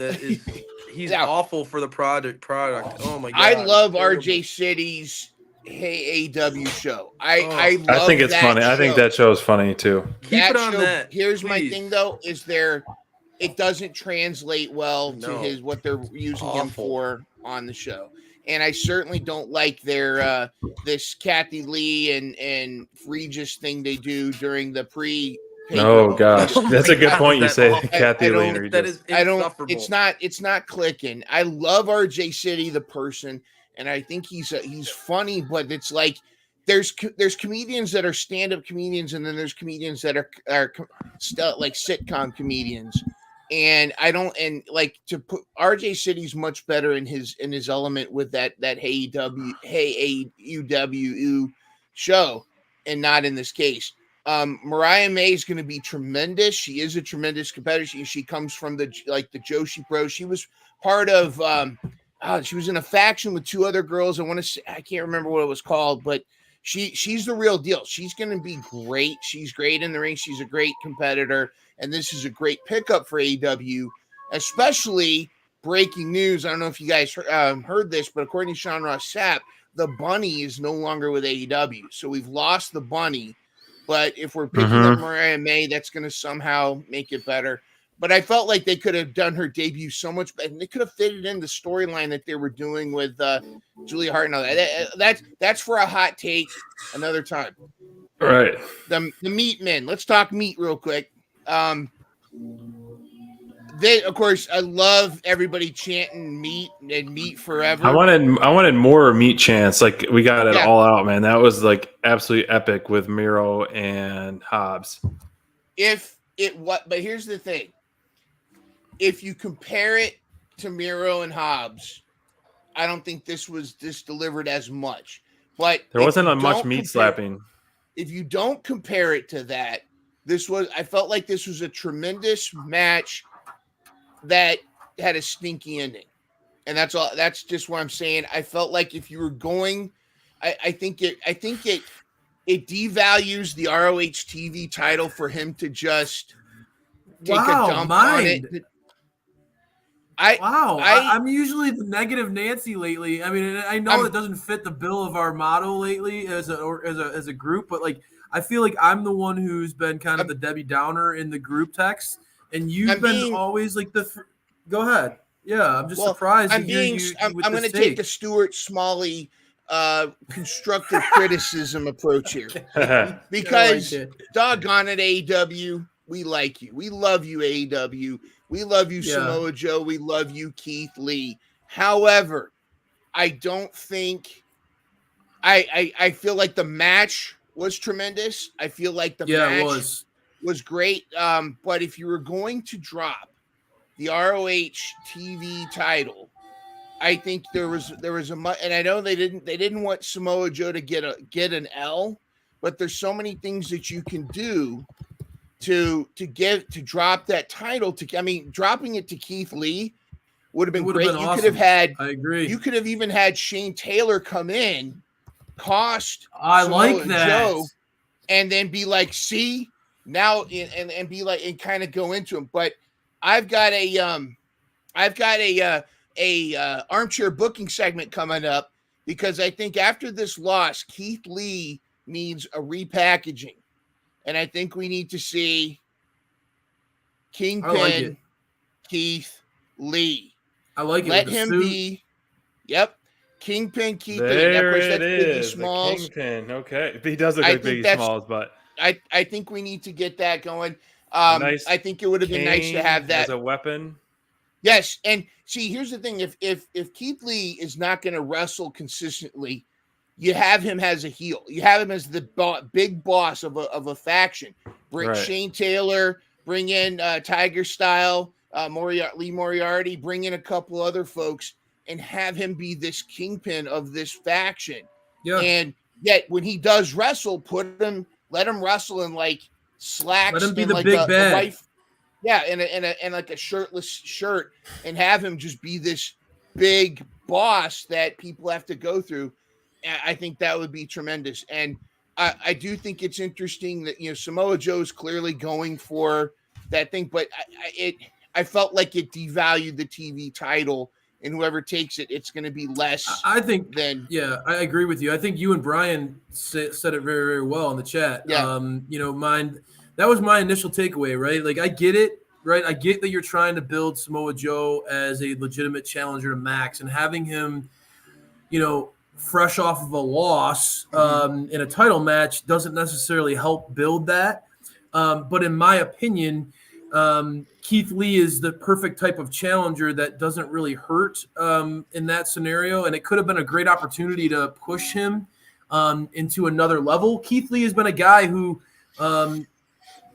he's Yeah. awful for the product. Oh my God, I love terrible. RJ City's Hey AEW show. I love I think it's that funny. I think show. that show's funny too. Keep it on that. Here's my please. thing though: is it doesn't translate well to what they're using him for on the show, and I certainly don't like their this Kathy Lee and Regis thing they do during the pre. Oh gosh, that's a good point. You say awful? Kathy Lee and That Regis. is insufferable. It's not clicking. I love RJ City the person, and I think he's funny, but it's like there's comedians that are stand-up comedians, and then there's comedians that are like sitcom comedians. And I don't, and like to put RJ City's much better in his element with that Hey AEW show, and not in this case. Mariah May is going to be tremendous. She is a tremendous competitor. She comes from the Joshi Bros. She was part of she was in a faction with two other girls. I can't remember what it was called, but she's the real deal. She's going to be great. She's great in the ring. She's a great competitor, and this is a great pickup for AEW, especially breaking news. I don't know if you guys heard this, but according to Sean Ross Sapp, the Bunny is no longer with AEW. So we've lost the Bunny. But if we're picking up Mariah May, that's going to somehow make it better. But I felt like they could have done her debut so much better. They could have fitted in the storyline that they were doing with Julia Hart and all that. That's for a hot take another time. All right. The Meat Men. Let's talk meat real quick. Of course, I love everybody chanting meat and meat forever. I wanted more meat chants. Like we got it all out, man. That was like absolutely epic with Miro and Hobbs. But here's the thing. If you compare it to Miro and Hobbs, I don't think this delivered as much. But there wasn't much meat slapping. If you don't compare it to that, I felt like this was a tremendous match that had a stinky ending. And that's all. That's just what I'm saying. I felt like if you were going, I think it devalues the ROH TV title for him to just take a dump on it. I'm usually the negative Nancy lately. I mean, I know it doesn't fit the bill of our motto lately as a group, but like I feel like I'm the one who's been kind of the Debbie Downer in the group text, and you've been always like the. Go ahead. Yeah, I'm just surprised. I'm going to take the Stuart Smalley constructive criticism approach here because doggone it, AEW, we like you. We love you, AEW. We love you, Samoa Joe. We love you, Keith Lee. However, I don't think I feel like the match was tremendous. I feel like the match was great. But if you were going to drop the ROH TV title, I think there was and I know they didn't want Samoa Joe to get an L, but there's so many things that you can do to drop that title dropping it to Keith Lee would have been great. You awesome. could have had, I agree. You could have even had Shane Taylor come in, cost Samoa Joe, and then be like, see now, and be like, and kind of go into him. But I've got a armchair booking segment coming up because I think after this loss, Keith Lee needs a repackaging. And I think we need to see Kingpin, Keith, Lee. I like it. Let with the him suit. be. Yep. Kingpin, keep it. There Of course, it that's Biggie is. The Smalls. Kingpin. Okay. He does look I like think Biggie that's Smalls, but I think we need to get that going. a nice I think it would have been nice to cane have that as a weapon. Yes, and see, here's the thing: if Keith Lee is not going to wrestle consistently, you have him as a heel. You have him as the big boss of a faction. Bring Right. Shane Taylor, bring in Tiger Style, Lee Moriarty, bring in a couple other folks, and have him be this kingpin of this faction. Yeah. And yet, when he does wrestle, let him wrestle in like slacks. Let him be and the like big a bad. wife. Yeah, and like a shirtless shirt, and have him just be this big boss that people have to go through. I think that would be tremendous. And I do think it's interesting that Samoa Joe's clearly going for that thing, but I felt like it devalued the TV title, and whoever takes it, it's going to be less. I think than yeah, I agree with you. I think you and Brian said it very, very well in the chat. Yeah. That was my initial takeaway, right? Like, I get it, right? I get that you're trying to build Samoa Joe as a legitimate challenger to Max, and having him, fresh off of a loss in a title match doesn't necessarily help build that. But in my opinion, Keith Lee is the perfect type of challenger that doesn't really hurt in that scenario, and it could have been a great opportunity to push him into another level. Keith Lee has been a guy who,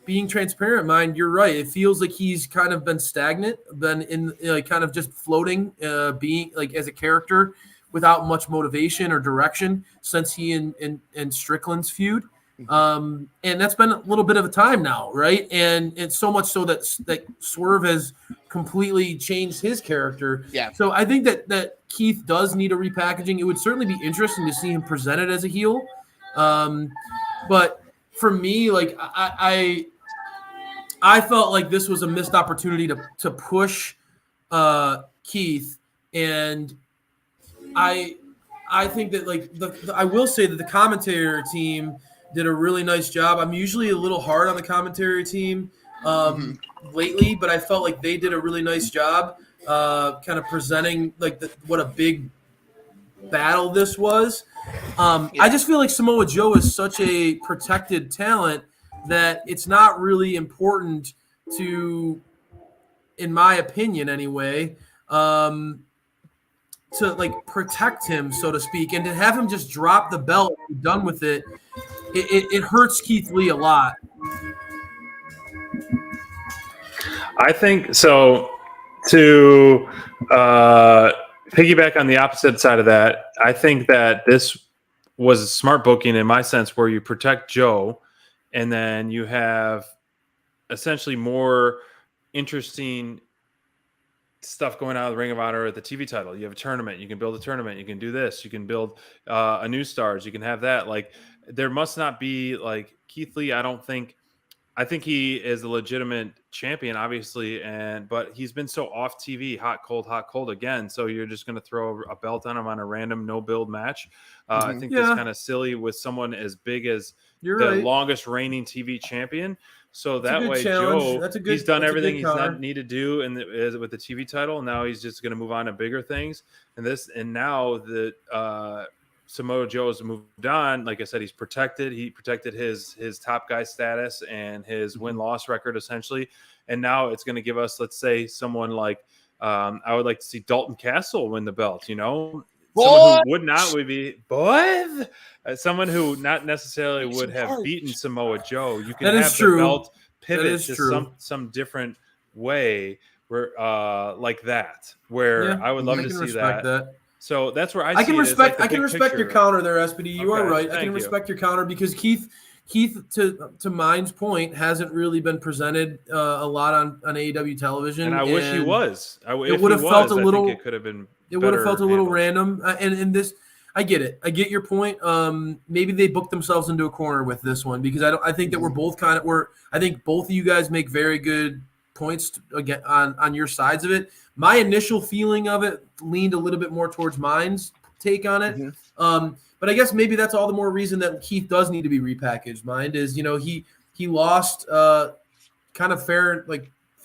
being transparent, mind, you're right. It feels like he's kind of been stagnant, been in kind of just floating, being like as a character without much motivation or direction since he and Strickland's feud. And that's been a little bit of a time now, right? And it's so much so that Swerve has completely changed his character. Yeah. So I think that Keith does need a repackaging. It would certainly be interesting to see him presented as a heel. But for me, like I felt like this was a missed opportunity to push Keith, and I think that I will say that the commentary team did a really nice job. I'm usually a little hard on the commentary team lately, but I felt like they did a really nice job kind of presenting what a big battle this was. I just feel like Samoa Joe is such a protected talent that it's not really important to, in my opinion anyway, to protect him, so to speak, and to have him just drop the belt and be done with it. It hurts Keith Lee a lot. I think so. To piggyback on the opposite side of that, I think that this was smart booking in my sense, where you protect Joe, and then you have essentially more interesting stuff going on with Ring of Honor at the TV title. You have a tournament. You can build a tournament. You can do this. You can build a new stars. You can have that. Like, there must not be like Keith Lee. I think he is a legitimate champion, obviously, but he's been so off TV, hot, cold again. So you're just going to throw a belt on him on a random no build match. I think that's kind of silly with someone as big as longest reigning TV champion. So that way, Joe, he's done everything he's not need to do with the TV title. And now he's just going to move on to bigger things. And now the Samoa Joe has moved on. Like I said, he's protected. He protected his top guy status and his win-loss record, essentially. And now it's going to give us, let's say, someone like I would like to see Dalton Castle win the belt. Someone who would not be someone who not necessarily would have beaten Samoa Joe. You can have the belt pivot to some different way where like that. Where I would love to see that. So that's where I can respect. I can respect your counter there, SPD. You are right. I can respect your counter because Keith, to Mine's point, hasn't really been presented a lot on AEW television. And I wish he was. It would have felt a little. It could have been. It would have felt a little random. And this, I get it. I get your point. Maybe they booked themselves into a corner with this one because I think that we're both I think both of you guys make very good points again on your sides of it. My initial feeling of it leaned a little bit more towards Mine's take on it. But I guess maybe that's all the more reason that Keith does need to be repackaged. Mine is, he lost kind of fair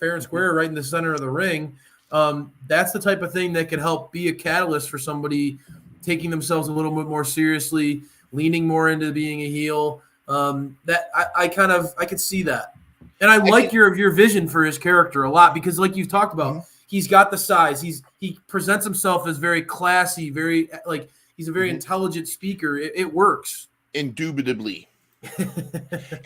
and square right in the center of the ring. That's the type of thing that could help be a catalyst for somebody taking themselves a little bit more seriously, leaning more into being a heel. That I could see that. And I like your vision for his character a lot because, like you've talked about, he's got the size. He presents himself as very classy, very like he's a very intelligent speaker. It works. Indubitably.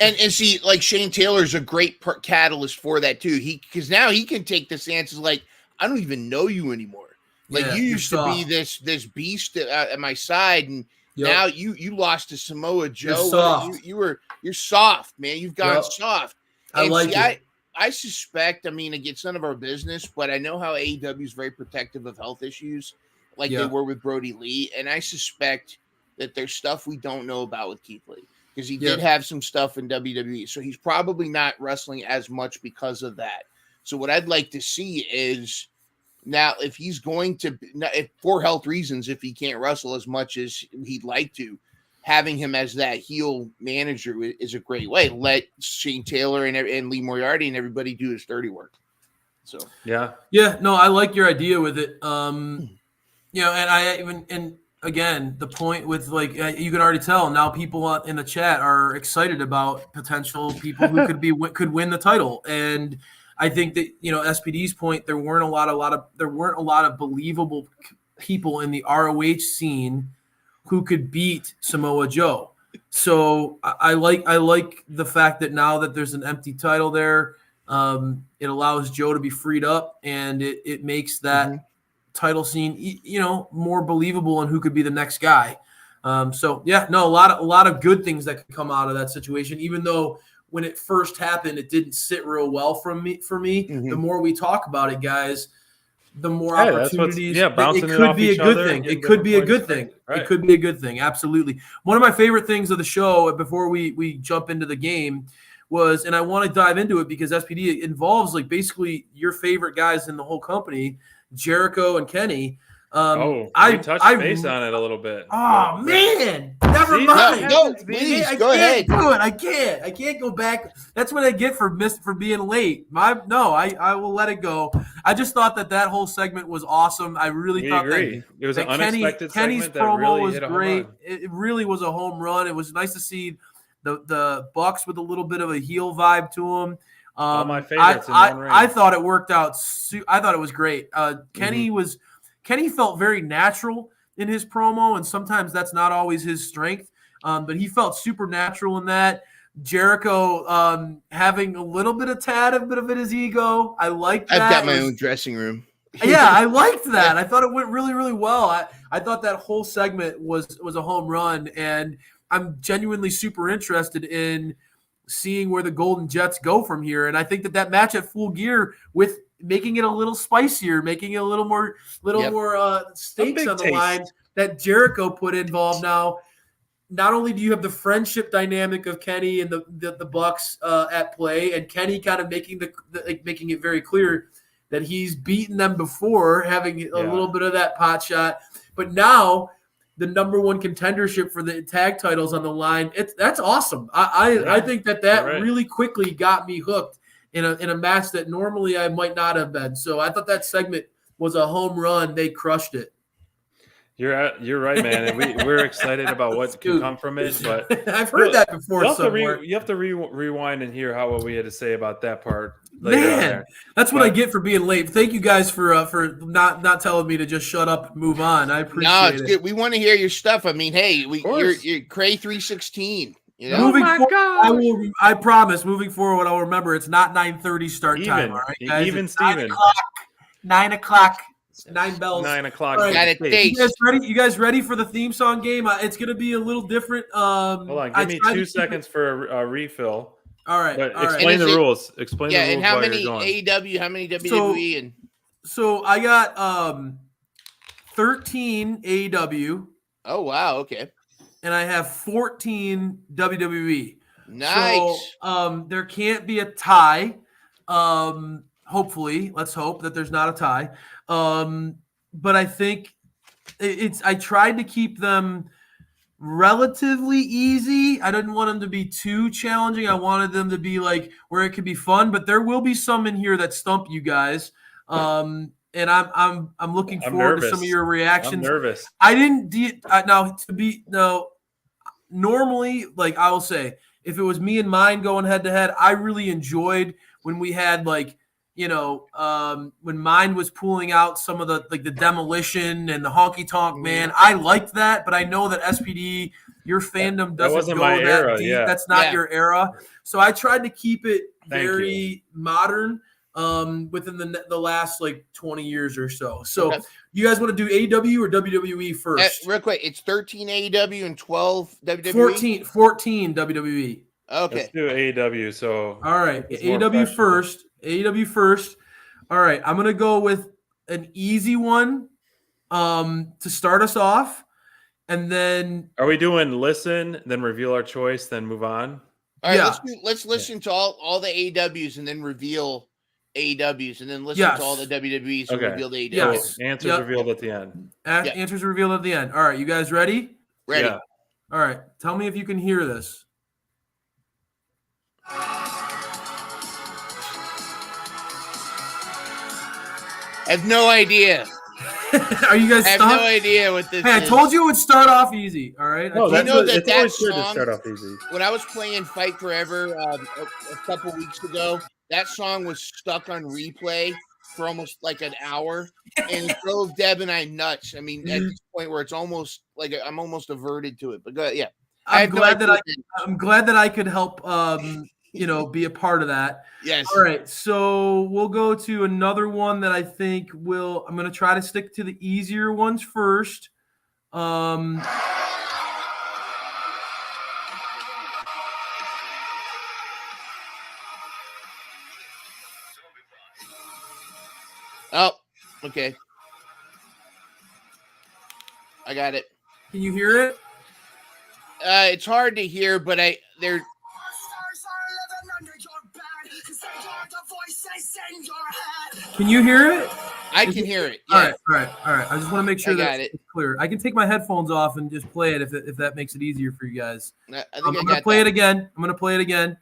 and see, like Shane Taylor's a great catalyst for that too. Because now he can take the stances like, I don't even know you anymore. Like you used to be this beast at my side, and now you lost to Samoa Joe. You're soft, man. You've gone soft. And I like it. I suspect, I mean, it's none of our business, but I know how AEW is very protective of health issues, like they were with Brody Lee, and I suspect that there's stuff we don't know about with Keith Lee because he did have some stuff in WWE, so he's probably not wrestling as much because of that. So what I'd like to see is now if he's going to, for health reasons, if he can't wrestle as much as he'd like to, having him as that heel manager is a great way. Let Shane Taylor and Lee Moriarty and everybody do his dirty work. So no, I like your idea with it. And again, the point with like you can already tell now people in the chat are excited about potential people who could win the title, and I think that SPD's point, there weren't a lot of believable people in the ROH scene who could beat Samoa Joe. So I like the fact that now that there's an empty title there, it allows Joe to be freed up, and it makes that title scene, more believable and who could be the next guy. A lot of good things that could come out of that situation, even though when it first happened, it didn't sit real well for me. The more we talk about it, guys, the more opportunities. It could be a good thing. It could be a good thing. It could be a good thing. Absolutely. One of my favorite things of the show before we jump into the game was, and I want to dive into it because SPD involves like basically your favorite guys in the whole company, Jericho and Kenny. I touched base on it a little bit. Oh man, never mind. No, please go ahead. Do it. I can't go back. That's what I get for being late. I will let it go. I just thought that whole segment was awesome. I really thought agree. It was an unexpected Kenny's segment that promo really was hit a great. home run. It really was a home run. It was nice to see the Bucks with a little bit of a heel vibe to them. All my favorites in one ring. I thought it worked out. I thought it was great. Kenny felt very natural in his promo, and sometimes that's not always his strength. But he felt supernatural in that. Jericho having a little bit of his ego. I liked that. I've got my own dressing room. Yeah, I liked that. I thought it went really, really well. I thought that whole segment was a home run, and I'm genuinely super interested in seeing where the Golden Jets go from here. And I think that match at Full Gear with making it a little spicier, making it a little more stakes on the line that Jericho put involved now. Not only do you have the friendship dynamic of Kenny and the Bucks at play, and Kenny kind of making it very clear that he's beaten them before, having a little bit of that pot shot, but now the number one contendership for the tag titles on the line. That's awesome. I think that really quickly got me hooked in a match that normally I might not have been. So I thought that segment was a home run. They crushed it. You're right, man. And we're excited about what can come from it. But I've heard that before. You have to rewind and hear what we had to say about that part. Man, that's what I get for being late. Thank you guys for not telling me to just shut up and move on. I appreciate it. No, it's good. We want to hear your stuff. I mean, hey, you're Cray 316. You know? Moving forward, I promise. Moving forward, I'll remember it's not 9:30 start time. All right, guys. Even Steven. 9 o'clock. 9 bells. 9 o'clock. Right. You guys ready for the theme song game? It's going to be a little different. Hold on. Give me 2 seconds for a refill. All right. But explain the rules. Explain the rules. And how many AEW, how many WWE? So I got 13 AEW. Oh, wow. Okay. And I have 14 WWE. Nice. So there can't be a tie. Hopefully, let's hope that there's not a tie. But I think I tried to keep them relatively easy. I didn't want them to be too challenging. I wanted them to be like where it could be fun, but there will be some in here that stump you guys. and I'm looking I'm forward to nervous. some of your I'm reactions. nervous. I didn't normally, like I will say, if it was me and mine going head to head, I really enjoyed when we had when mine was pulling out some of the demolition and the honky tonk man. I liked that, but I know that SPD, your fandom doesn't wasn't go my that era, deep. yeah. That's not Yeah. your era. So I tried to keep it Thank very modern within the last 20 years or so. So Okay. you guys want to do AEW or WWE first? Real quick, it's 13 AEW and 12 WWE. 14 WWE. Okay. Let's do AEW. So All right, it's more AEW fresh. first. AEW first. All right, I'm gonna go with an easy one to start us off, and then Are we doing listen, then reveal our choice, then move on? All right, Yeah. let's listen to all the AEWs and then reveal AEWs, and then listen Yes. to all the WWEs and Okay. reveal the AEWs. Yes. So answers Yep. revealed at the end. Answers revealed at the end. All right, you guys ready? Ready? Yeah. All right, tell me if you can hear this. I have no idea. Are you guys I have stumped? no idea what this Hey, I is. told you it would start off easy. All right. No, You that's know what, that it's always that good to song- start off easy. When I was playing Fight Forever a couple weeks ago, that song was stuck on replay for almost like an hour, and it drove Deb and I nuts. I mean, at this point where it's almost like I'm almost averted to it. But go, yeah, I I'm have no glad that idea. I'm glad that I could help. Be a part of that. Yes. All right, so we'll go to another one that I think will. I'm going to try to stick to the easier ones first. Oh, okay. I got it. Can you hear it? It's hard to hear, but they're. Can you hear it? I can hear it. All Yeah. right. I just want to make sure I got that it. it's clear. I can take my headphones off and just play it if that makes it easier for you guys. I think I'm I going got to play that. it again. I'm going to play it again.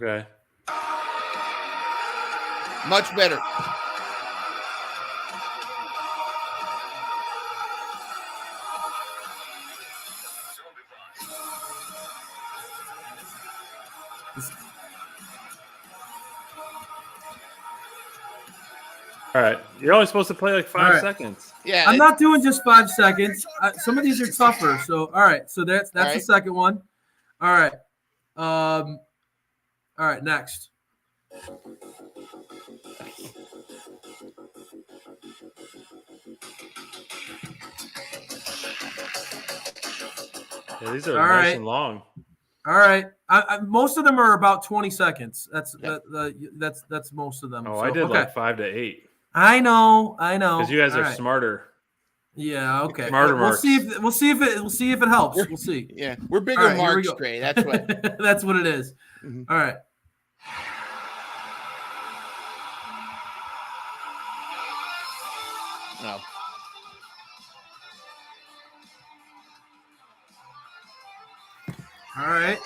Okay. Much better. All right. You're only supposed to play like 5 right. seconds. Yeah. I'm not doing just 5 seconds. Some of these are tougher. So, all right. So that's All the right. second one. All right. All right. Next. Yeah, these are All nice right. and long. All right. Most of them are about 20 seconds. That's Yeah. that's most of them. Oh, So, I did okay. like 5 to 8 I know. because you guys All are right. smarter. Yeah. Okay. Smarter We'll marks. see if it helps. We'll see. Yeah. We're bigger All right, here we marks, go. Trey. That's what. That's what it is. Mhm. All right. No. All right.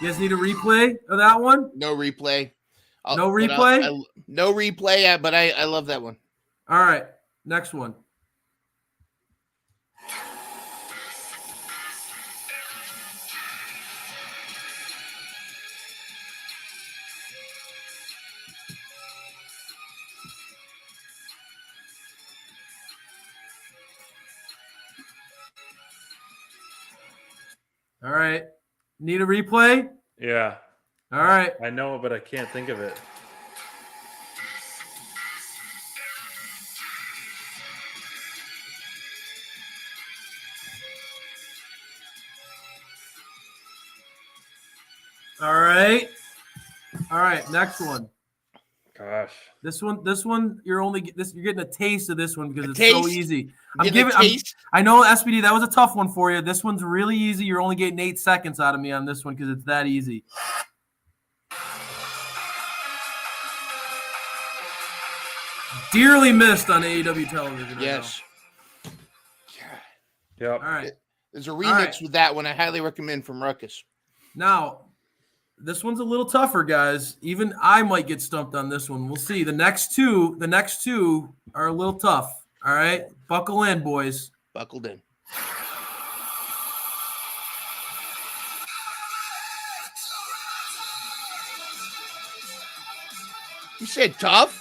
You guys need a replay of that one? No replay. No replay? No replay, but I love that one. All right. Next one. All right. Need a replay? Yeah. All right. I know, but I can't think of it. All right. All right. Next one. Gosh. This one, you're getting a taste of this one because it's taste? so easy. Taste. I know SPD, that was a tough one for you. This one's really easy. You're only getting 8 seconds out of me on this one because it's that easy. Dearly missed on AEW television. Yes. Yep. All right. There's a remix right. with that one I highly recommend from Ruckus. Now, This one's a little tougher, guys. Even I might get stumped on this one. We'll see. The next two are a little tough. All right, buckle in, boys. Buckled in. You said tough?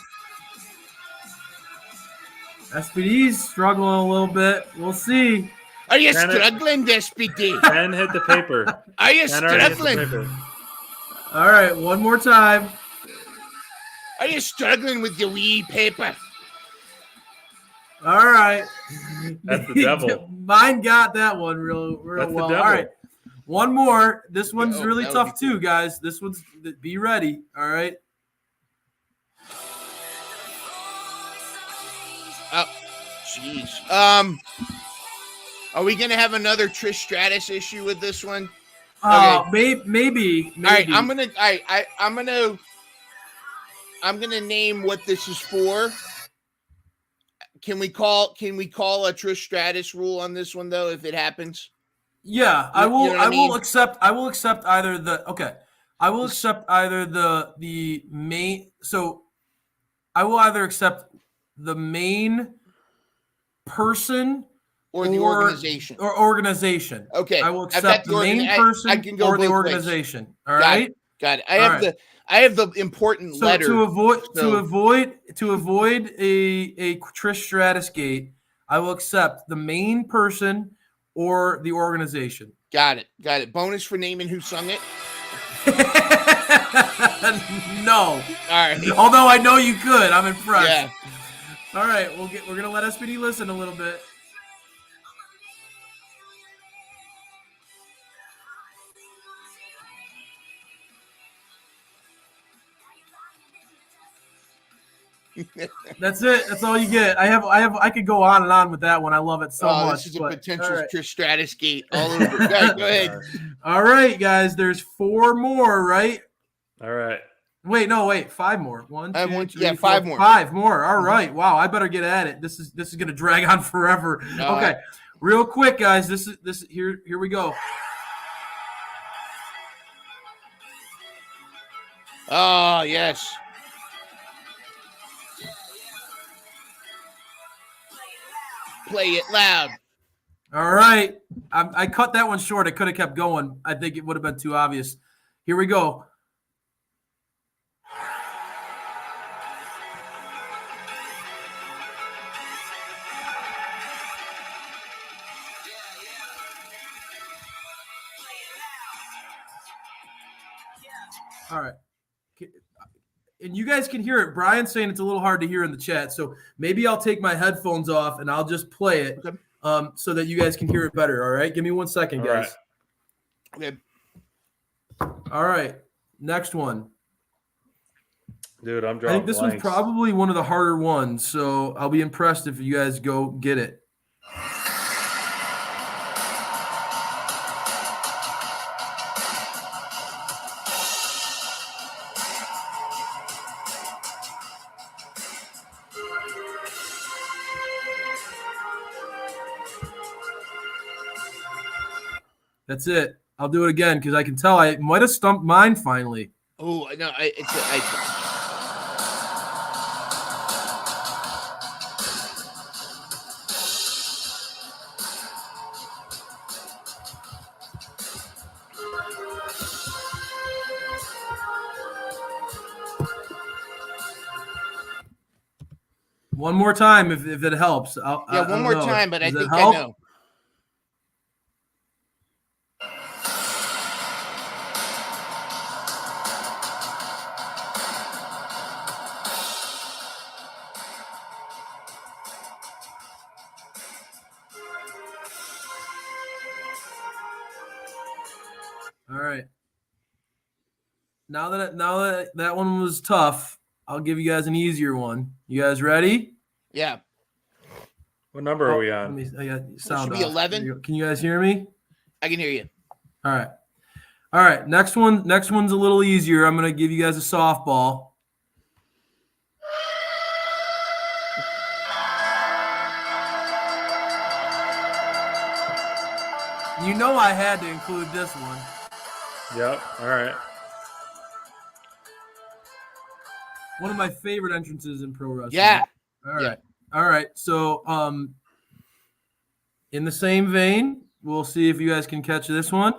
SPD's struggling a little bit. We'll see. Are you struggling, SPD? Pen hit the paper. Are you Pen already hit the struggling? paper. All right, one more time. Are you struggling with your wee paper? All right. That's the devil. Mine got that one real That's the well. devil. All right. One more. This one's Oh, really that would tough be too, guys. This one's be ready. All right. Oh, jeez. Are we gonna have another Trish Stratus issue with this one? Maybe. All right, I'm gonna name what this is for. Can we call a Trish Stratus rule on this one though if it happens? Yeah, I will. You know what I I will mean? accept. I will accept either the. Okay, I will accept either the main. So, I will either accept the main person Or the organization. Or organization. Okay. I will I've got accept the main person I can go or the both ways. organization. All right. Got it. I have the important So letter. to avoid a Trish Stratus gate, I will accept the main person or the organization. Got it. Bonus for naming who sung it. No. All right. Although I know you could. I'm impressed. Yeah. All right, we're gonna let SPD listen a little bit. That's it. That's all you get. I could go on and on with that one. I love it so much. This is a potential Trish Stratus gate all over. Go ahead. All right, guys. There's 4 more, right? All right. Wait. 5 more. 1, 2, 3, 4, 5 more. 5 more. All right. Wow. I better get at it. This is gonna drag on forever. Okay. Real quick, guys. This is here we go. Oh yes. Play it loud. All right. I cut that one short. I could have kept going. I think it would have been too obvious. Here we go. All right. And you guys can hear it. Brian's saying it's a little hard to hear in the chat. So maybe I'll take my headphones off and I'll just play it so that you guys can hear it better. All right. Give me 1 second, guys. Okay. All right. Next one. Dude, I'm I drawing think this blanks. one's probably one of the harder ones. So I'll be impressed if you guys go get it. That's it. I'll do it again because I can tell I might have stumped mine finally. Oh no! One more time if it helps. One more time, but I think I know. All right. Now that one was tough, I'll give you guys an easier one. You guys ready? Yeah. What number are we on? I got sound should be off. 11. Can you guys hear me? I can hear you. All right. Next one's a little easier. I'm gonna give you guys a softball. You know I had to include this one. Yep. All right. One of my favorite entrances in pro wrestling. Yeah. All right. All right. So, in the same vein, we'll see if you guys can catch this one.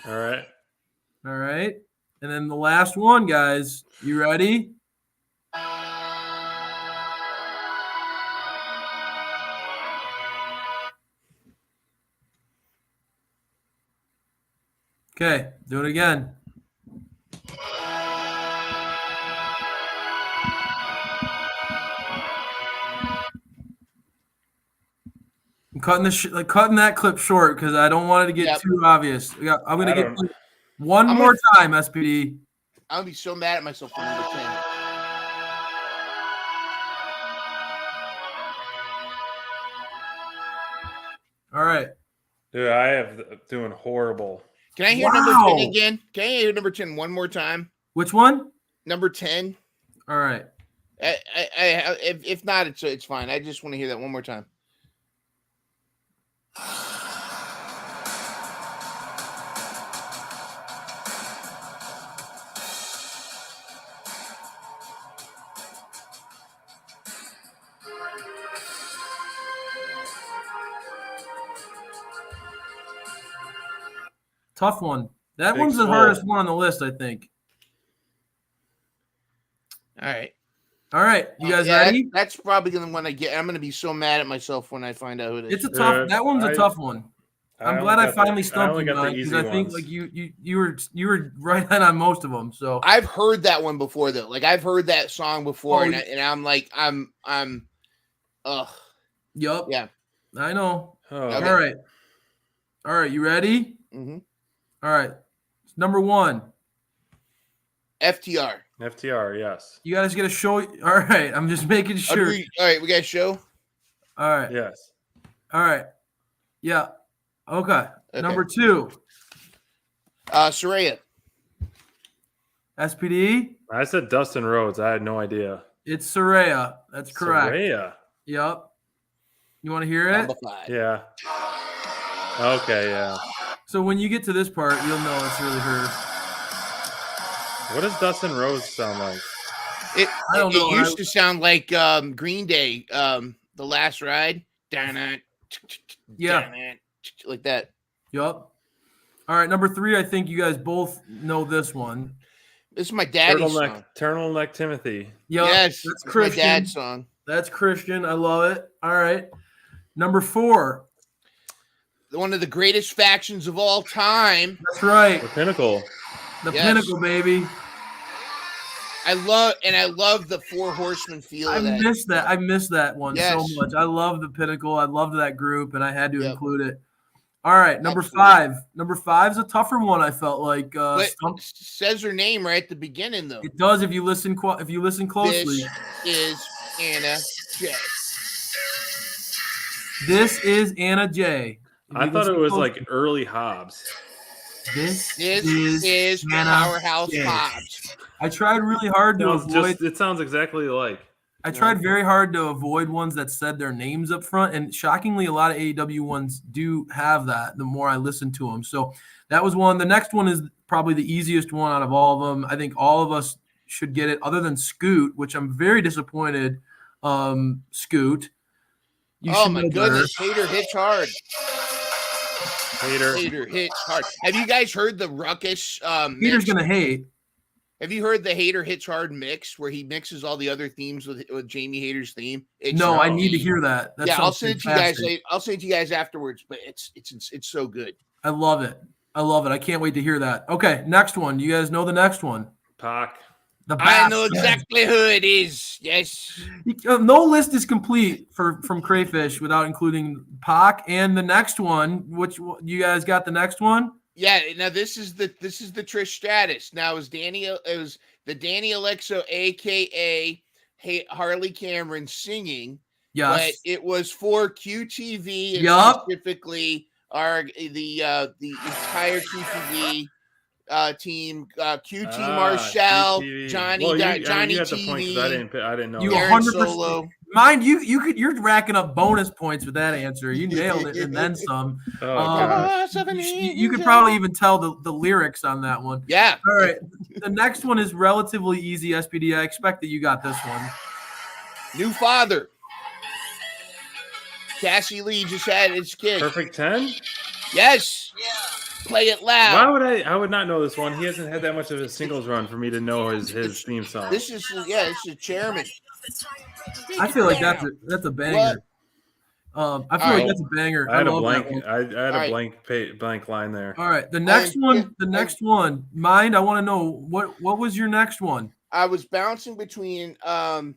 All right. All right. And then the last one, guys. You ready? Okay, do it again. I'm cutting that clip short because I don't want it to get too obvious. I'm gonna get one more time, SPD. I'm gonna be so mad at myself for number 10. All right. Dude, I have doing horrible. Can I hear number 10 again? Can I hear number 10 one more time? Which one? Number 10. All right. If not, it's fine. I just want to hear that one more time. Tough one. That one's the hardest one on the list, I think. All right. All right. You guys ready? That's probably the one I get. I'm going to be so mad at myself when I find out who it is. It's a tough. That one's a tough one. I'm glad I finally stumped you, Mike, because I think like you were right on most of them. So I've heard that one before though. Like I've heard that song before, and I'm like I'm. Yup. Yeah. I know. Oh, okay. All right. You ready? Mm-hmm. All right. Number 1. FTR. FTR, yes. You guys get a show. All right. I'm just making sure. All right. We got a show. All right. Yes. All right. Yeah. Okay. Number 2. Saraya. SPD. I said Dustin Rhodes. I had no idea. It's Saraya. That's correct. Saraya. Yep. You want to hear it? Number 5. Yeah. Okay, yeah. So when you get to this part, you'll know it's really her. What does Dustin Rhodes sound like? It used to sound like Green Day, The Last Ride. Yeah. Like that. Yup. All right, number 3, I think you guys both know this one. This is my daddy's song. Turtleneck Timothy. Yep, yes, that's Christian. My dad's song. That's Christian. I love it. All right. Number 4. One of the greatest factions of all time. That's right. The Pinnacle. The Pinnacle, baby. I love the Four Horsemen feel of that. I miss that one so much. I love the Pinnacle. I loved that group, and I had to include it. All right, number 5. Number 5 is a tougher one. I felt like says her name right at the beginning, though. It does if you listen closely. This is Anna Jay. This is Anna Jay. I thought it was like early Hobbs. This is Powerhouse Hobbs. I tried really hard to avoid. It sounds exactly like. I tried very hard to avoid ones that said their names up front, and shockingly, a lot of AEW ones do have that. The more I listen to them, so that was one. The next one is probably the easiest one out of all of them. I think all of us should get it, other than Scoot, which I'm very disappointed. Scoot. Oh my goodness, Hater hits hard. Hater hits hard. Have you guys heard the Ruckus? Hater's gonna hate. Have you heard the Hater Hits Hard mix where he mixes all the other themes with Jamie Hater's theme? I need to hear that. I'll send it to you guys later. I'll send it to you guys afterwards. But it's so good. I love it. I can't wait to hear that. Okay, next one. You guys know the next one? Pac. I know exactly who it is. Yes. No list is complete from Crayfish without including Pac and the next one. Which you guys got the next one? Yeah. Now this is the Trish Stratus. Now it was the Danny Alexo, aka Harley Cameron, singing. Yes. But it was for QTV and specifically the entire QTV team, QT Marshall, QT. Johnny, Well, Johnny you got the point because I didn't know. You that. 100%. Mind you're racking up bonus points with that answer. You nailed it and then some. Oh, You could probably even tell the lyrics on that one. Yeah. All right. The next one is relatively easy, SPD. I expect that you got this one. New father. Cassie Lee just had his kid. Perfect 10? Yes. Play it loud. Why would I would not know this one. He hasn't had that much of a singles run for me to know his theme song. This is a chairman. I feel like that's a banger. I feel like that's a banger. I had a blank. I had a blank line there. All right, the next one. Mind. I want to know what was your next one? I was bouncing between Brock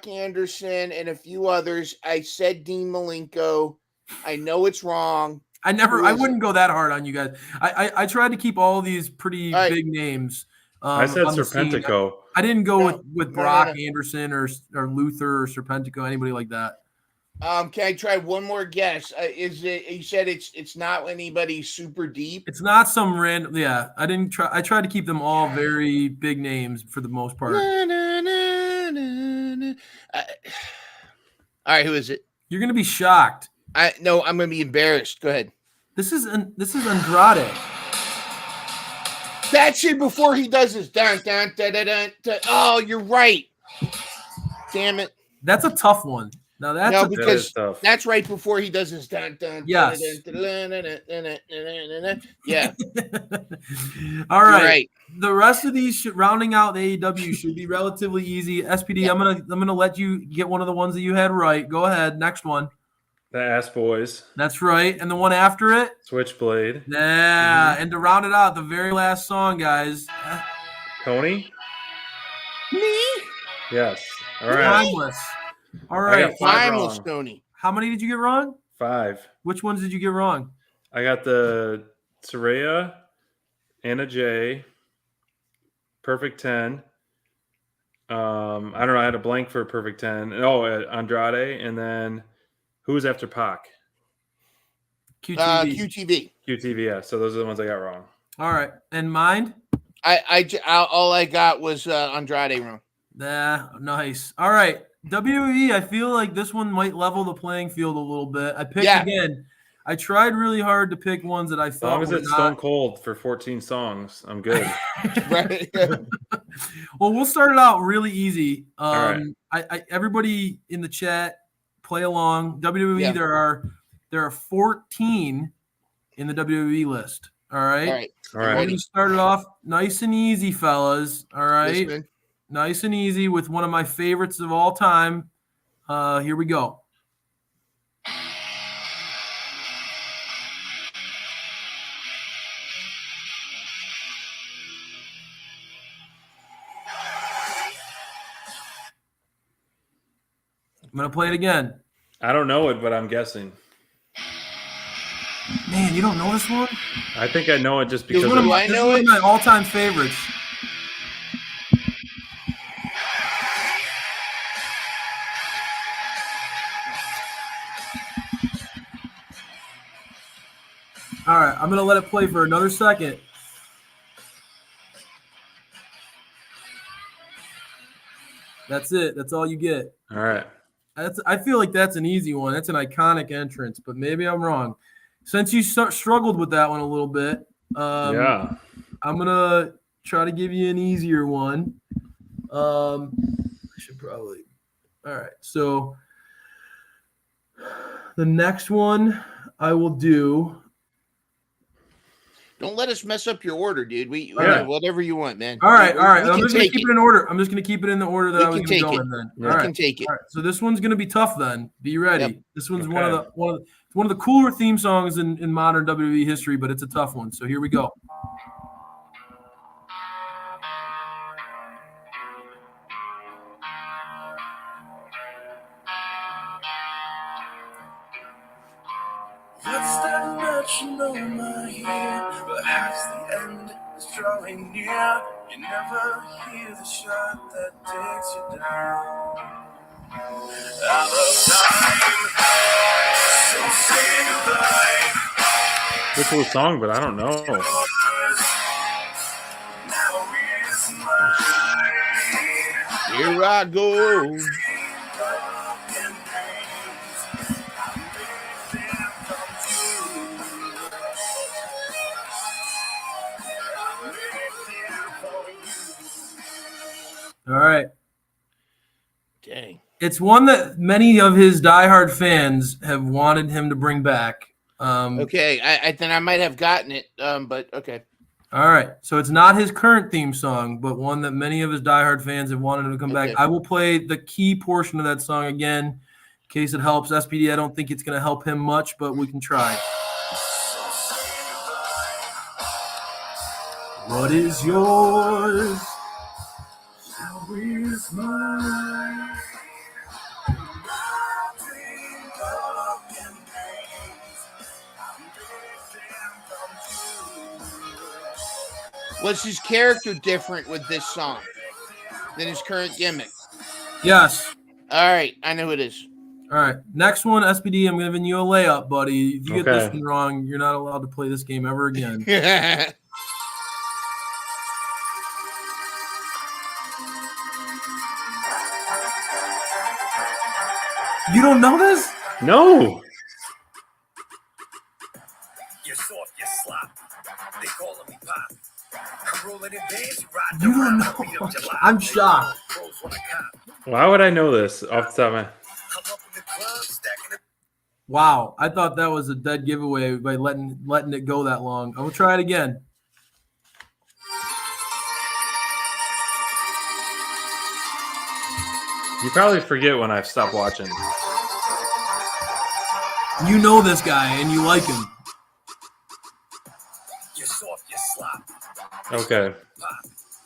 Anderson and a few others. I said Dean Malenko. I know it's wrong. I wouldn't go that hard on you guys. I tried to keep all these pretty big names. I said Serpentico. I didn't go with Brock Anderson or Luther or Serpentico, anybody like that. Can I try one more guess? Is it? You said it's not anybody super deep. It's not some random. Yeah, I didn't try. I tried to keep them all very big names for the most part. All right, who is it? You're gonna be shocked. No, I'm gonna be embarrassed. Go ahead. This is Andrade. That's it before he does his dun, dun, dun, dun, dun, dun. Oh, you're right. Damn it. That's a tough one. Now because that's right before he does his dun, dun, yes. Yeah. All right. The rest of these rounding out the AEW should be relatively easy. SPD, yeah. I'm gonna let you get one of the ones that you had right. Go ahead. Next one. The Ass Boys. That's right. And the one after it? Switchblade. Yeah. Mm-hmm. And to round it out, the very last song, guys. Tony? Me? Yes. All right. Timeless. All right. Timeless, Tony. How many did you get wrong? 5. Which ones did you get wrong? I got the Saraya, Anna J, Perfect 10. I don't know. I had a blank for Perfect 10. Oh, Andrade. And then who was after Pac? QTV. QTV, yeah. So those are the ones I got wrong. All right. And mine? All I got was Andrade wrong. Nice. All right. WWE, I feel like this one might level the playing field a little bit. I picked again. I tried really hard to pick ones that I thought. As long as it's Stone Cold for 14 songs, I'm good. Right. Well, we'll start it out really easy. All right. Everybody in the chat, play along. WWE, there are 14 in the WWE list. All right. All right. We're going to start it off nice and easy, fellas. All right. Nice and easy with one of my favorites of all time. Here we go. I'm going to play it again. I don't know it, but I'm guessing. Man, you don't know this one? I think I know it just because this is one of my all-time favorites. All right, I'm going to let it play for another second. That's it. That's all you get. All right. I feel like that's an easy one. That's an iconic entrance, but maybe I'm wrong. Since you struggled with that one a little bit, I'm going to try to give you an easier one. I should probably. All right. So the next one I will do. Don't let us mess up your order, dude. Whatever you want, man. All right. I'm just going to keep it in order. I'm just going to keep it in the order that I was going to go in then. We can take it. All right. So this one's going to be tough then. Be ready. Yep. This one's one of the cooler theme songs in modern WWE history, but it's a tough one. So here we go. Over here, perhaps the end is drawing near. You never hear the shot that takes you down. Out of time, so say goodbye. a cool song, but I don't know. Here I go. All right. Dang. It's one that many of his diehard fans have wanted him to bring back. Okay, I think I might have gotten it, but okay. All right. So it's not his current theme song, but one that many of his diehard fans have wanted him to come back. I will play the key portion of that song again in case it helps. SPD, I don't think it's going to help him much, but we can try. What is yours? So is mine. Was his character different with this song than his current gimmick? Yes. All right, I know who it is. All right. Next one, SPD, I'm giving you a layup, buddy. If you get this one wrong, you're not allowed to play this game ever again. You don't know this? No. You're soft, you're slop. They calling me pop. I'm rolling in bands, you ride You don't know. I'm shocked. Why would I know this off the top of my... Wow, I thought that was a dead giveaway by letting it go that long. I will try it again. You probably forget when I've stopped watching. You know this guy and you like him. You're soft, you're slop. Okay.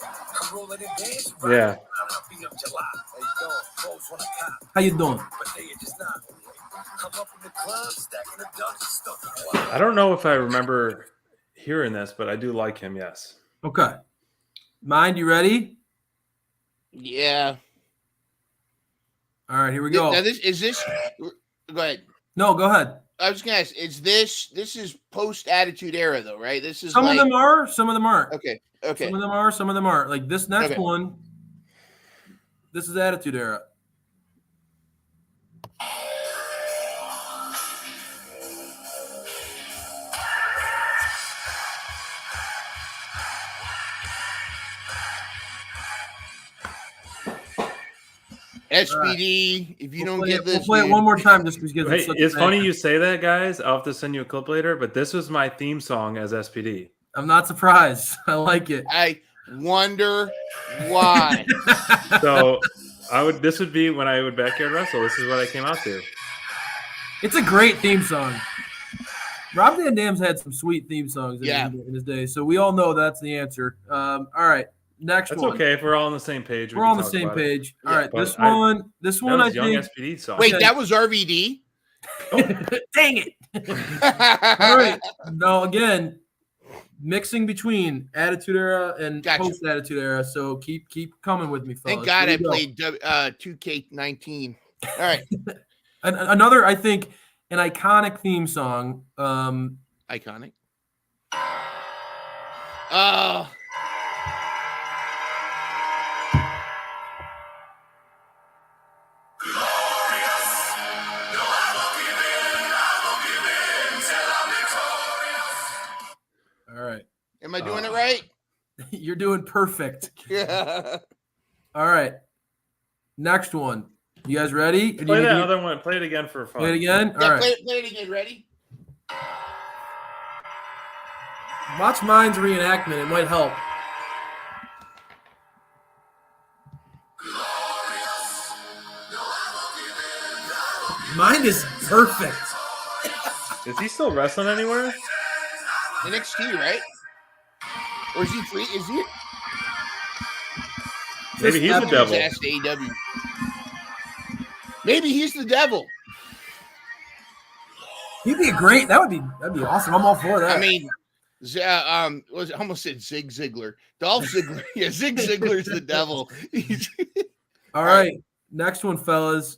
I'm rolling in bands, Yeah. How you doing? I don't know if I remember hearing this, but I do like him, yes. Okay. Mind, you ready? Yeah. All right, here we go. Now is this go ahead. No, go ahead. I was gonna ask, this is post Attitude Era though, right? This is some of them are, some of them aren't. Okay. Some of them are, some of them aren't. Like this next one, this is Attitude Era. SPD, if you don't get this, we'll play it one more time just because it's funny you say that, guys. I'll have to send you a clip later, but this was my theme song as SPD. I'm not surprised. I like it. I wonder why. So this would be when I would backyard wrestle. This is what I came out to. It's a great theme song. Rob Van Dam's had some sweet theme songs in his day, so we all know that's the answer. All right. Next That's one. okay if we're all on the same page. We're all on the same page. All right, this one I think. SPD song. Wait, that was RVD. Oh. Dang it! All right, no, again, mixing between Attitude Era and post Attitude Era. So keep coming with me, fellas. Thank God I played 2K19. All right, another I think an iconic theme song. Iconic. Oh. All right. Am I doing it right? You're doing perfect. Yeah. All right. Next one. You guys ready? Play that other one. Play it again for fun. Play it again? Yeah, all right. Play it again. Ready? Watch mine's reenactment. It might help. Mine is perfect. Is he still wrestling anywhere? NXT, right? Or is he free? Is he? Maybe he's the devil. AEW. Maybe he's the devil. He'd be great. That'd be awesome. I'm all for that. I mean, was it almost said Zig Ziglar. Dolph Ziggler. Yeah, Zig Ziglar's the devil. All right. Next one, fellas.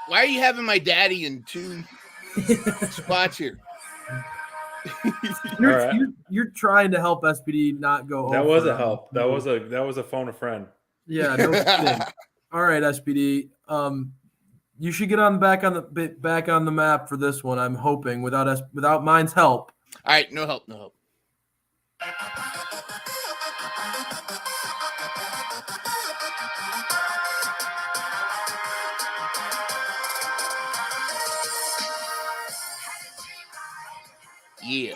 Why are you having my daddy in 2 spots here? You're trying to help SPD not go That over. was a help. That was a phone a friend. Yeah, no kidding. All right, SPD. You should get back on the map for this one. I'm hoping without mine's help. All right, no help. Yeah.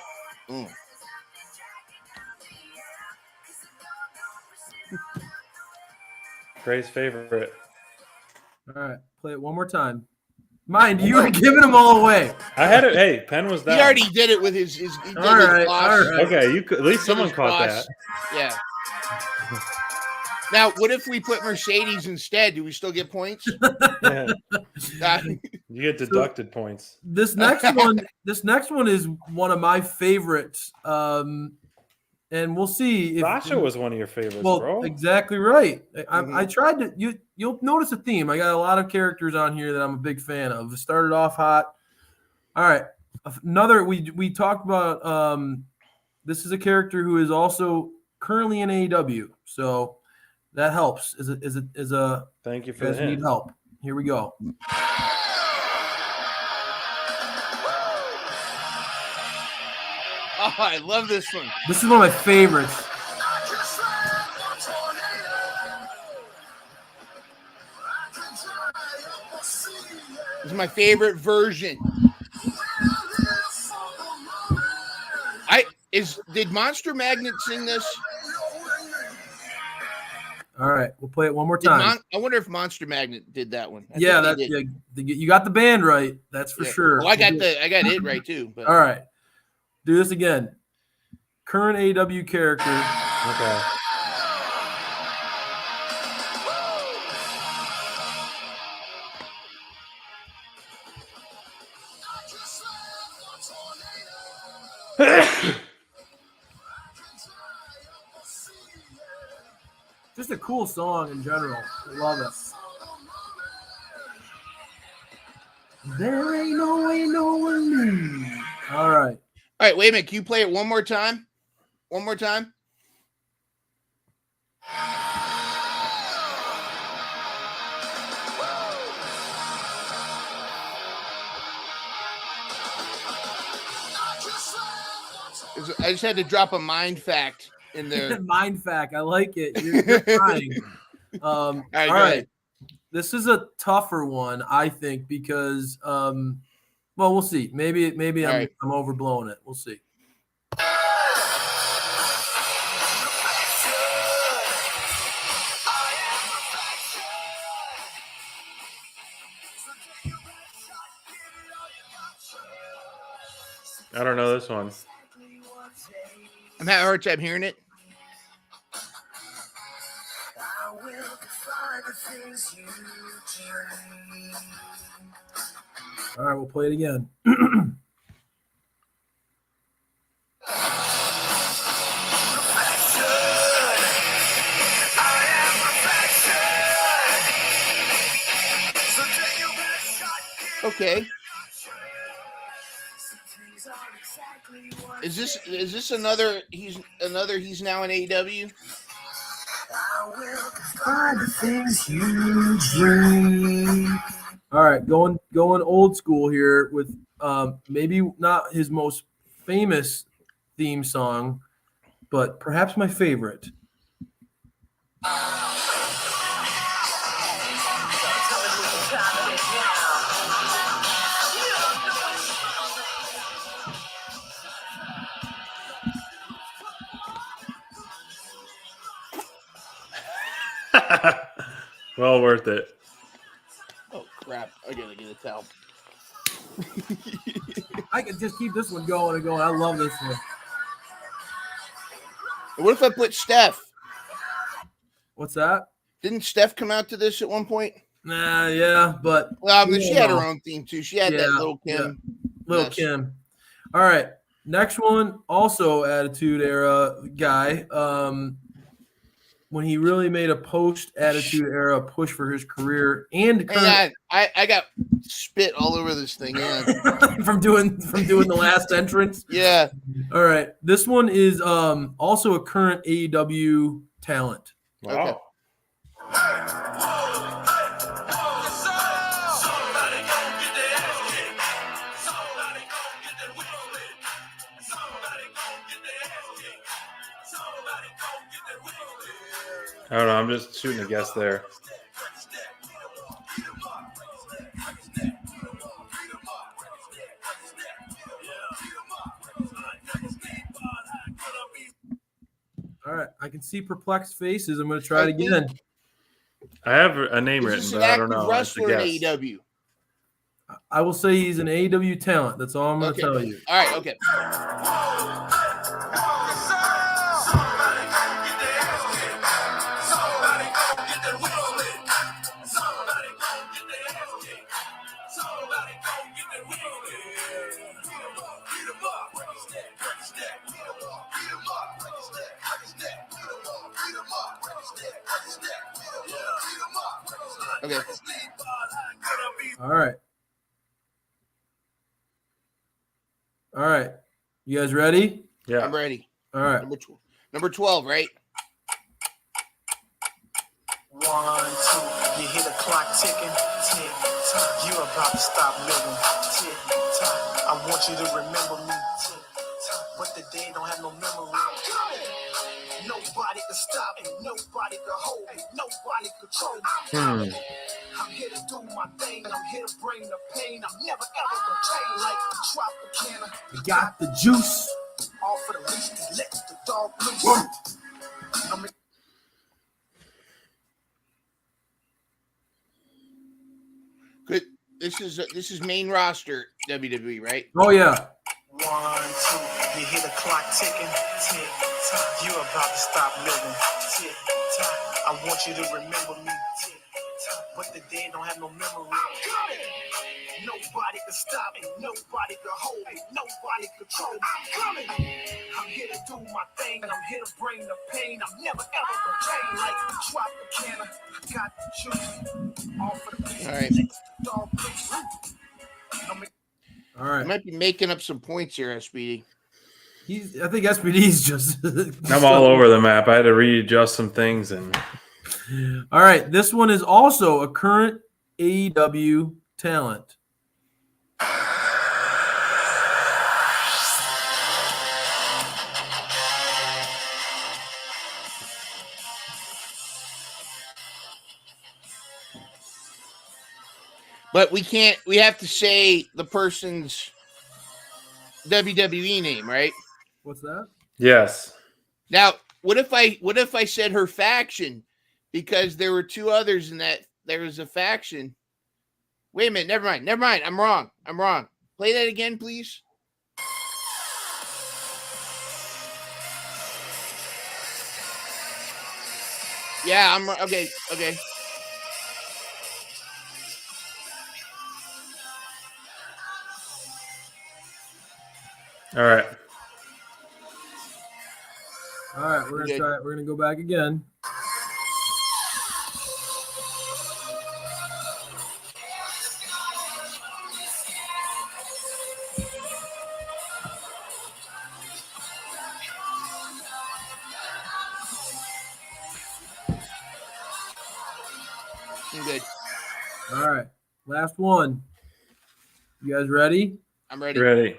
Trey's favorite. All right, play it one more time. Mind you were giving them all away. I had it. Hey, Penn was down. He already did it with his all right. Okay, you could, at least someone caught that. Yeah. Now, what if we put Mercedes instead? Do we still get points? Yeah. You get deducted points. This next one is one of my favorites. And we'll see if Sasha was one of your favorites, well, bro. Exactly right. I tried to. You'll notice a theme. I got a lot of characters on here that I'm a big fan of. It started off hot. All right, another we talked about. This is a character who is also currently in AEW, so that helps. Is a Thank you for the hint. Need help. Here we go. Oh, I love this one. This is one of my favorites. This is my favorite version. Did Monster Magnet sing this? All right, we'll play it one more time. I wonder if Monster Magnet did that one. Yeah, you got the band right. That's for sure. Well, I got it right too. But. All right, do this again. Current AEW character. Okay. Just a cool song in general. I love it. There ain't no way no one knew. All right. All right, wait a minute. Can you play it one more time? One more time? I just had to drop a mind fact in there. Mind fact. I like it. You're trying. All right. This is a tougher one, I think, because well, we'll see. Maybe I'm overblowing it. We'll see. I don't know this one. I'm having a hard time hearing it. All right, we'll play it again. Okay. Is this another? He's now in AEW. All right, going old school here with maybe not his most famous theme song, but perhaps my favorite. Well worth it. Oh crap! I gotta get a towel. I can just keep this one going and going. I love this one. What if I put Steph? What's that? Didn't Steph come out to this at one point? Nah, yeah, but well, I mean, she had her own theme too. She had that Little Kim. Yeah. Little Kim. All right, next one, also Attitude Era guy. when he really made a post-Attitude Era push for his career and Hang on. I got spit all over this thing. Yeah. from doing the last entrance. Yeah. All right. This one is also a current AEW talent. Wow. Okay. I don't know. I'm just shooting a guess there. All right. I can see perplexed faces. I'm going to try it again. I have a name Is written, this but an I don't active know. It's a wrestler in guess. AEW? I will say he's an AEW talent. That's all I'm going to tell you. All right. Okay. Okay. All right. All right. You guys ready? Yeah. I'm ready. All right. Number 12, right? 1, 2, you hear the clock ticking, tick tock. You about to stop living, tick tock. I want you to remember me, tick tock. But the day don't have no memory. Nobody can stop me, nobody can hold me, nobody control me. I'm here to do my thing, I'm here to bring the pain. I'm never ever gonna change like Tropicana. We got the juice. All for the least, let the dog loose. Good. This is main roster WWE, right? Oh, yeah. 1, 2, you hear the clock ticking, tick tock. You about to stop living, tick tock. I want you to remember me, tick tock. But the day don't have no memory. Nobody can stop me, nobody can hold me, nobody control me. I'm here to do my thing, I'm here to bring the pain. I'm never ever gonna change like Tropicana. I got the juice, all for the peace. All right. Dog, please. All right. I might be making up some points here, SPD. I think SPD's just. I'm all over the map. I had to readjust some things. And all right. This one is also a current AEW talent. But we have to say the person's WWE name, right? What's that? yes. Now, what if I said her faction? Because there were two others in that there was a faction. Wait a minute, never mind. I'm wrong. Play that again, please. Yeah, I'm okay. All right. All right. We're gonna try it. We're gonna go back again. I'm good. All right. Last one. You guys ready? I'm ready. Ready.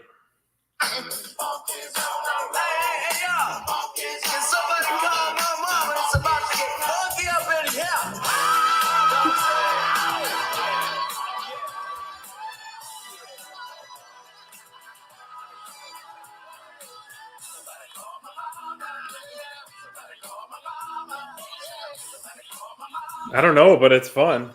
I don't know, but it's fun.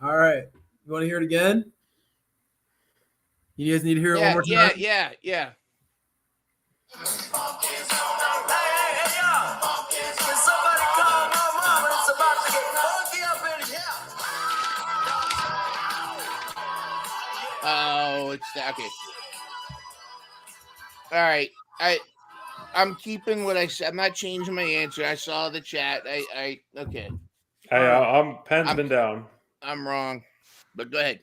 All right. You want to hear it again? You guys need to hear it one more time? Yeah. Oh, it's that. Okay. All right. I'm keeping what I said. I'm not changing my answer. I saw the chat. Okay. Pen's been down. I'm wrong, but go ahead.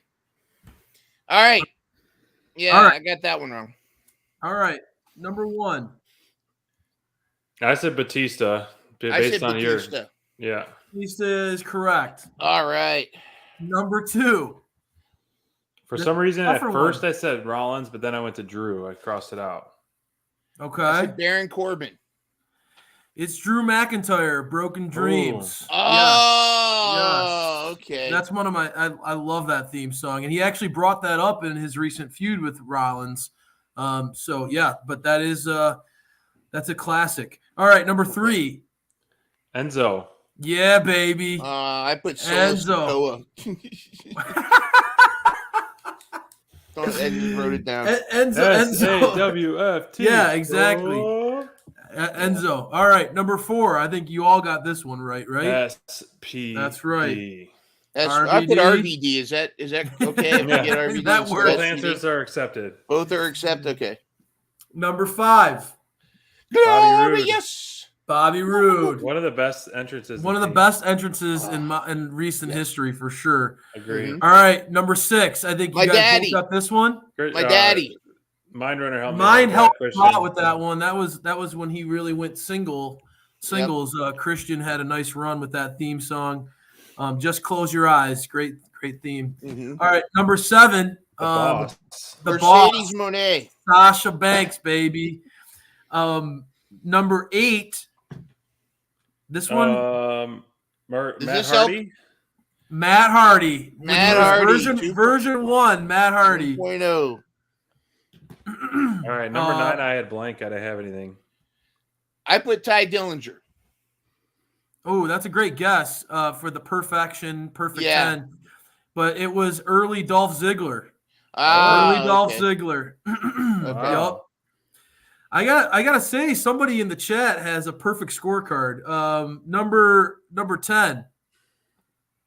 All right. Yeah, All right. I got that one wrong. All right. Number 1. I said Batista. Based on Batista. Yeah. Batista is correct. All right. Number 2. For some reason, at tougher first one. I said Rollins, but then I went to Drew. I crossed it out. I Okay. said Baron Corbin. It's Drew McIntyre, Broken Dreams. Oh, okay. That's one of my I love that theme song. And he actually brought that up in his recent feud with Rollins. So yeah, but that is that's a classic. All right, number 3. Enzo. Yeah, baby. I put Solo Sikoa. I just wrote it down. Enzo. S-A-W-F-T. Yeah, exactly. Oh. Enzo. All right, number 4. I think you all got this one right? S-P. That's right. I put RVD. Is that okay? If Yeah. I get RVD, That works. Both answers are accepted. Both are accepted. Okay. Number 5. Bobby Roode. Yes. Bobby Roode. One of the best entrances. One of the best entrances in recent history for sure. Agreed. Mhm. All right, number 6. I think you My guys daddy. both got this one. My daddy. Mindrunner helped me. Mine with that helped a question. lot with that one. That was when he really went singles. Christian had a nice run with that theme song. Just Close Your Eyes. Great theme. Mhm. All right, number 7. The boss. The Mercedes boss. Monet. Sasha Banks, baby. Number 8. This one. Matt this Hardy. Matt Hardy. Matt Hardy. Version 1, Matt Hardy. 2.0. All right, number 9. I had blank. I didn't have anything. I put Ty Dillinger. Oh, that's a great guess for the perfect 10. But it was early Dolph Ziggler. Early Dolph Ziggler. Okay. Yep. I gotta say, somebody in the chat has a perfect scorecard. Number 10.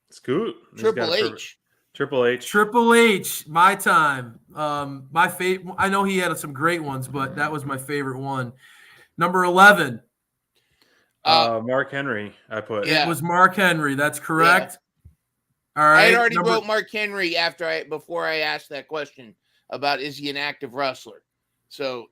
Scoot. Triple H. Triple H. Triple H, my time. My favorite. I know he had some great ones, but that was my favorite one. Number 11. Mark Henry. I put. Yeah. It was Mark Henry. That's correct. All right. I had already wrote Mark Henry before I asked that question about is he an active wrestler. So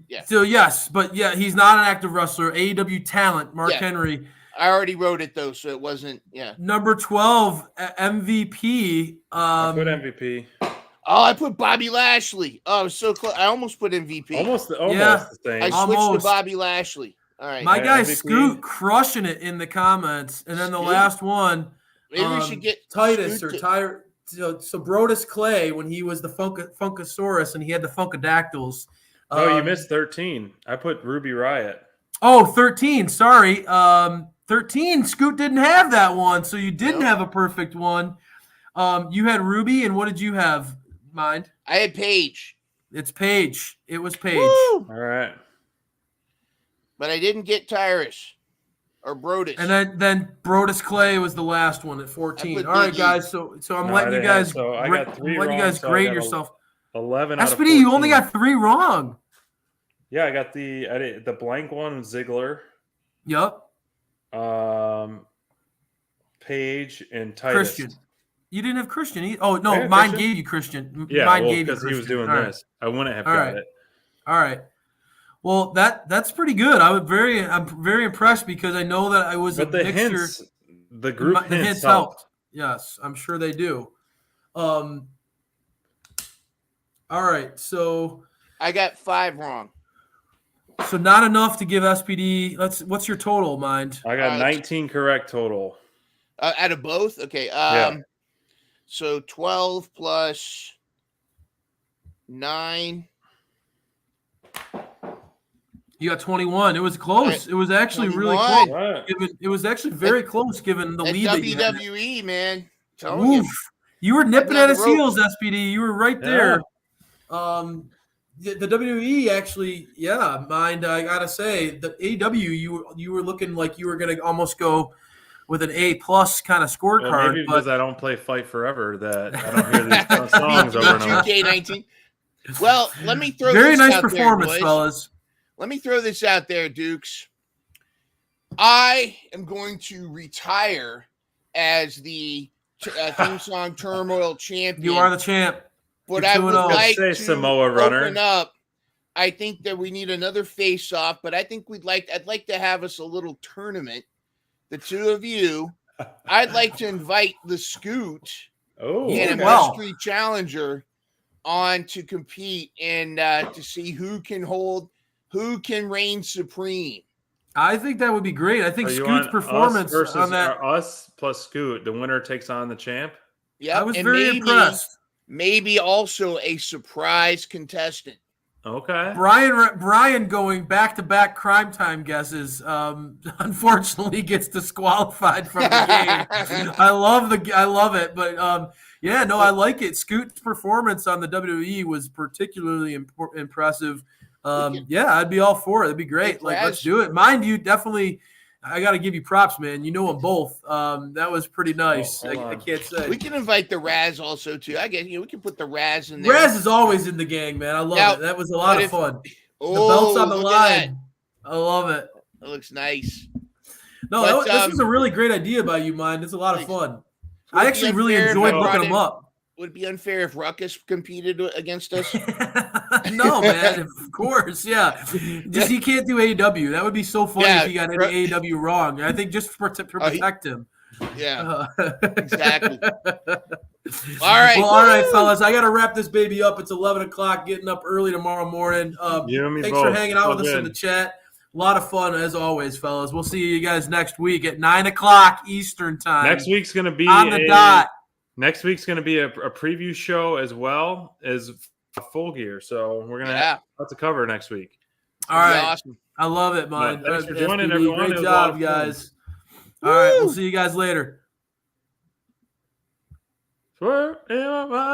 yeah. So yes, but yeah, he's not an active wrestler. AEW talent, Mark Henry. I already wrote it though, so it wasn't. Yeah. Number 12, MVP. I put MVP. Oh, I put Bobby Lashley. Oh, so close. I almost put MVP. Almost the same. I switched to Bobby Lashley. All right. My guy MVP. Scoot crushing it in the comments, and then the last one. Maybe we should get Titus Scoot so Brodus Clay when he was the Funkasaurus and he had the Funkadactyls. Oh, you missed 13. I put Ruby Riott. Oh, 13. Sorry. 13. Scoot didn't have that one, so you didn't have a perfect one. You had Ruby, and what did you have? Mind? I had Paige. It's Paige. It was Paige. Woo! All right. But I didn't get Tyrus or Brodus. And then Brodus Clay was the last one at 14. All right, guys. So I'm letting you guys. I got 3 wrong. You guys so grade I got yourself. 11 out of SPD, 14. you only got 3 wrong. Yeah, I got the blank one was Ziggler. Yep. Paige and Titus. Christian. You didn't have Christian. Oh no, Christian? mine gave you Christian. Yeah, mine gave you because Christian. he was doing All this. I wouldn't have All got right. it. All right. Well, that's pretty good. I'm very impressed because I know that I was But a the mixture. hints, the group The hints helped. Yes, I'm sure they do. All right, so I got 5 wrong. So not enough to give SPD. What's your total, Mind? I got 19 correct total. Out of both? Okay. Yeah. So 12 plus 9. You got 21. It was close. It was actually really 21. close. Right. It was actually very close given the At lead that you had. WWE, man. Telling you. Oof. You were nipping Right at down his the road. heels, SPD. You were right there. The WWE actually, Mind. I gotta say, the AEW, you were looking like you were gonna almost go with an A+ kind of scorecard. Well, maybe because I don't play Fight Forever that I don't hear these songs over and over. 2K19. Well, let me throw very this nice out performance, there, boys. fellas. Let me throw this out there, Dukes. I am going to retire as the theme song Turmoil champion. You are the champ. But I would like say to Samoa Runner. open up. I think that we need another face-off, but I think I'd like to have us a little tournament. The two of you. I'd like to invite the Scoot and a mystery challenger on to compete and to see who can reign supreme. I think that would be great. I think Scoot's performance on that us plus Scoot, the winner takes on the champ. Yeah, I was very impressed. Maybe also a surprise contestant. Okay. Brian going back-to-back crime time guesses unfortunately gets disqualified from the game. I love it, but I like it. Scoot's performance on the WWE was particularly impressive. I'd be all for it. It'd be great. Let's do it. Mind you, definitely I got to give you props, man. You know them both. That was pretty nice. I can't say. We can invite the Raz also too. I guess we can put the Raz in there. Raz is always in the gang, man. I love it. That was a lot of fun. The belt's on the line. I love it. That looks nice. No, this was a really great idea by you, Mind. It's a lot of fun. I actually really enjoyed looking them up. Would it be unfair if Ruckus competed against us? No, man. Of course, yeah. Just he can't do AEW. That would be so funny if he got any AEW wrong. I think just to protect him. Yeah, exactly. All right. Well, all right, fellas. I got to wrap this baby up. It's 11 o'clock. Getting up early tomorrow morning. Thanks for hanging out with us in the chat. A lot of fun as always, fellas. We'll see you guys next week at 9 o'clock Eastern time. Next week's going to be on the dot. Next week's going to be a preview show as well as Full Gear. So we're going to have to cover next week. All right. Awesome. I love it, man. Thanks for joining, everyone. Great job, guys. All right. We'll see you guys later.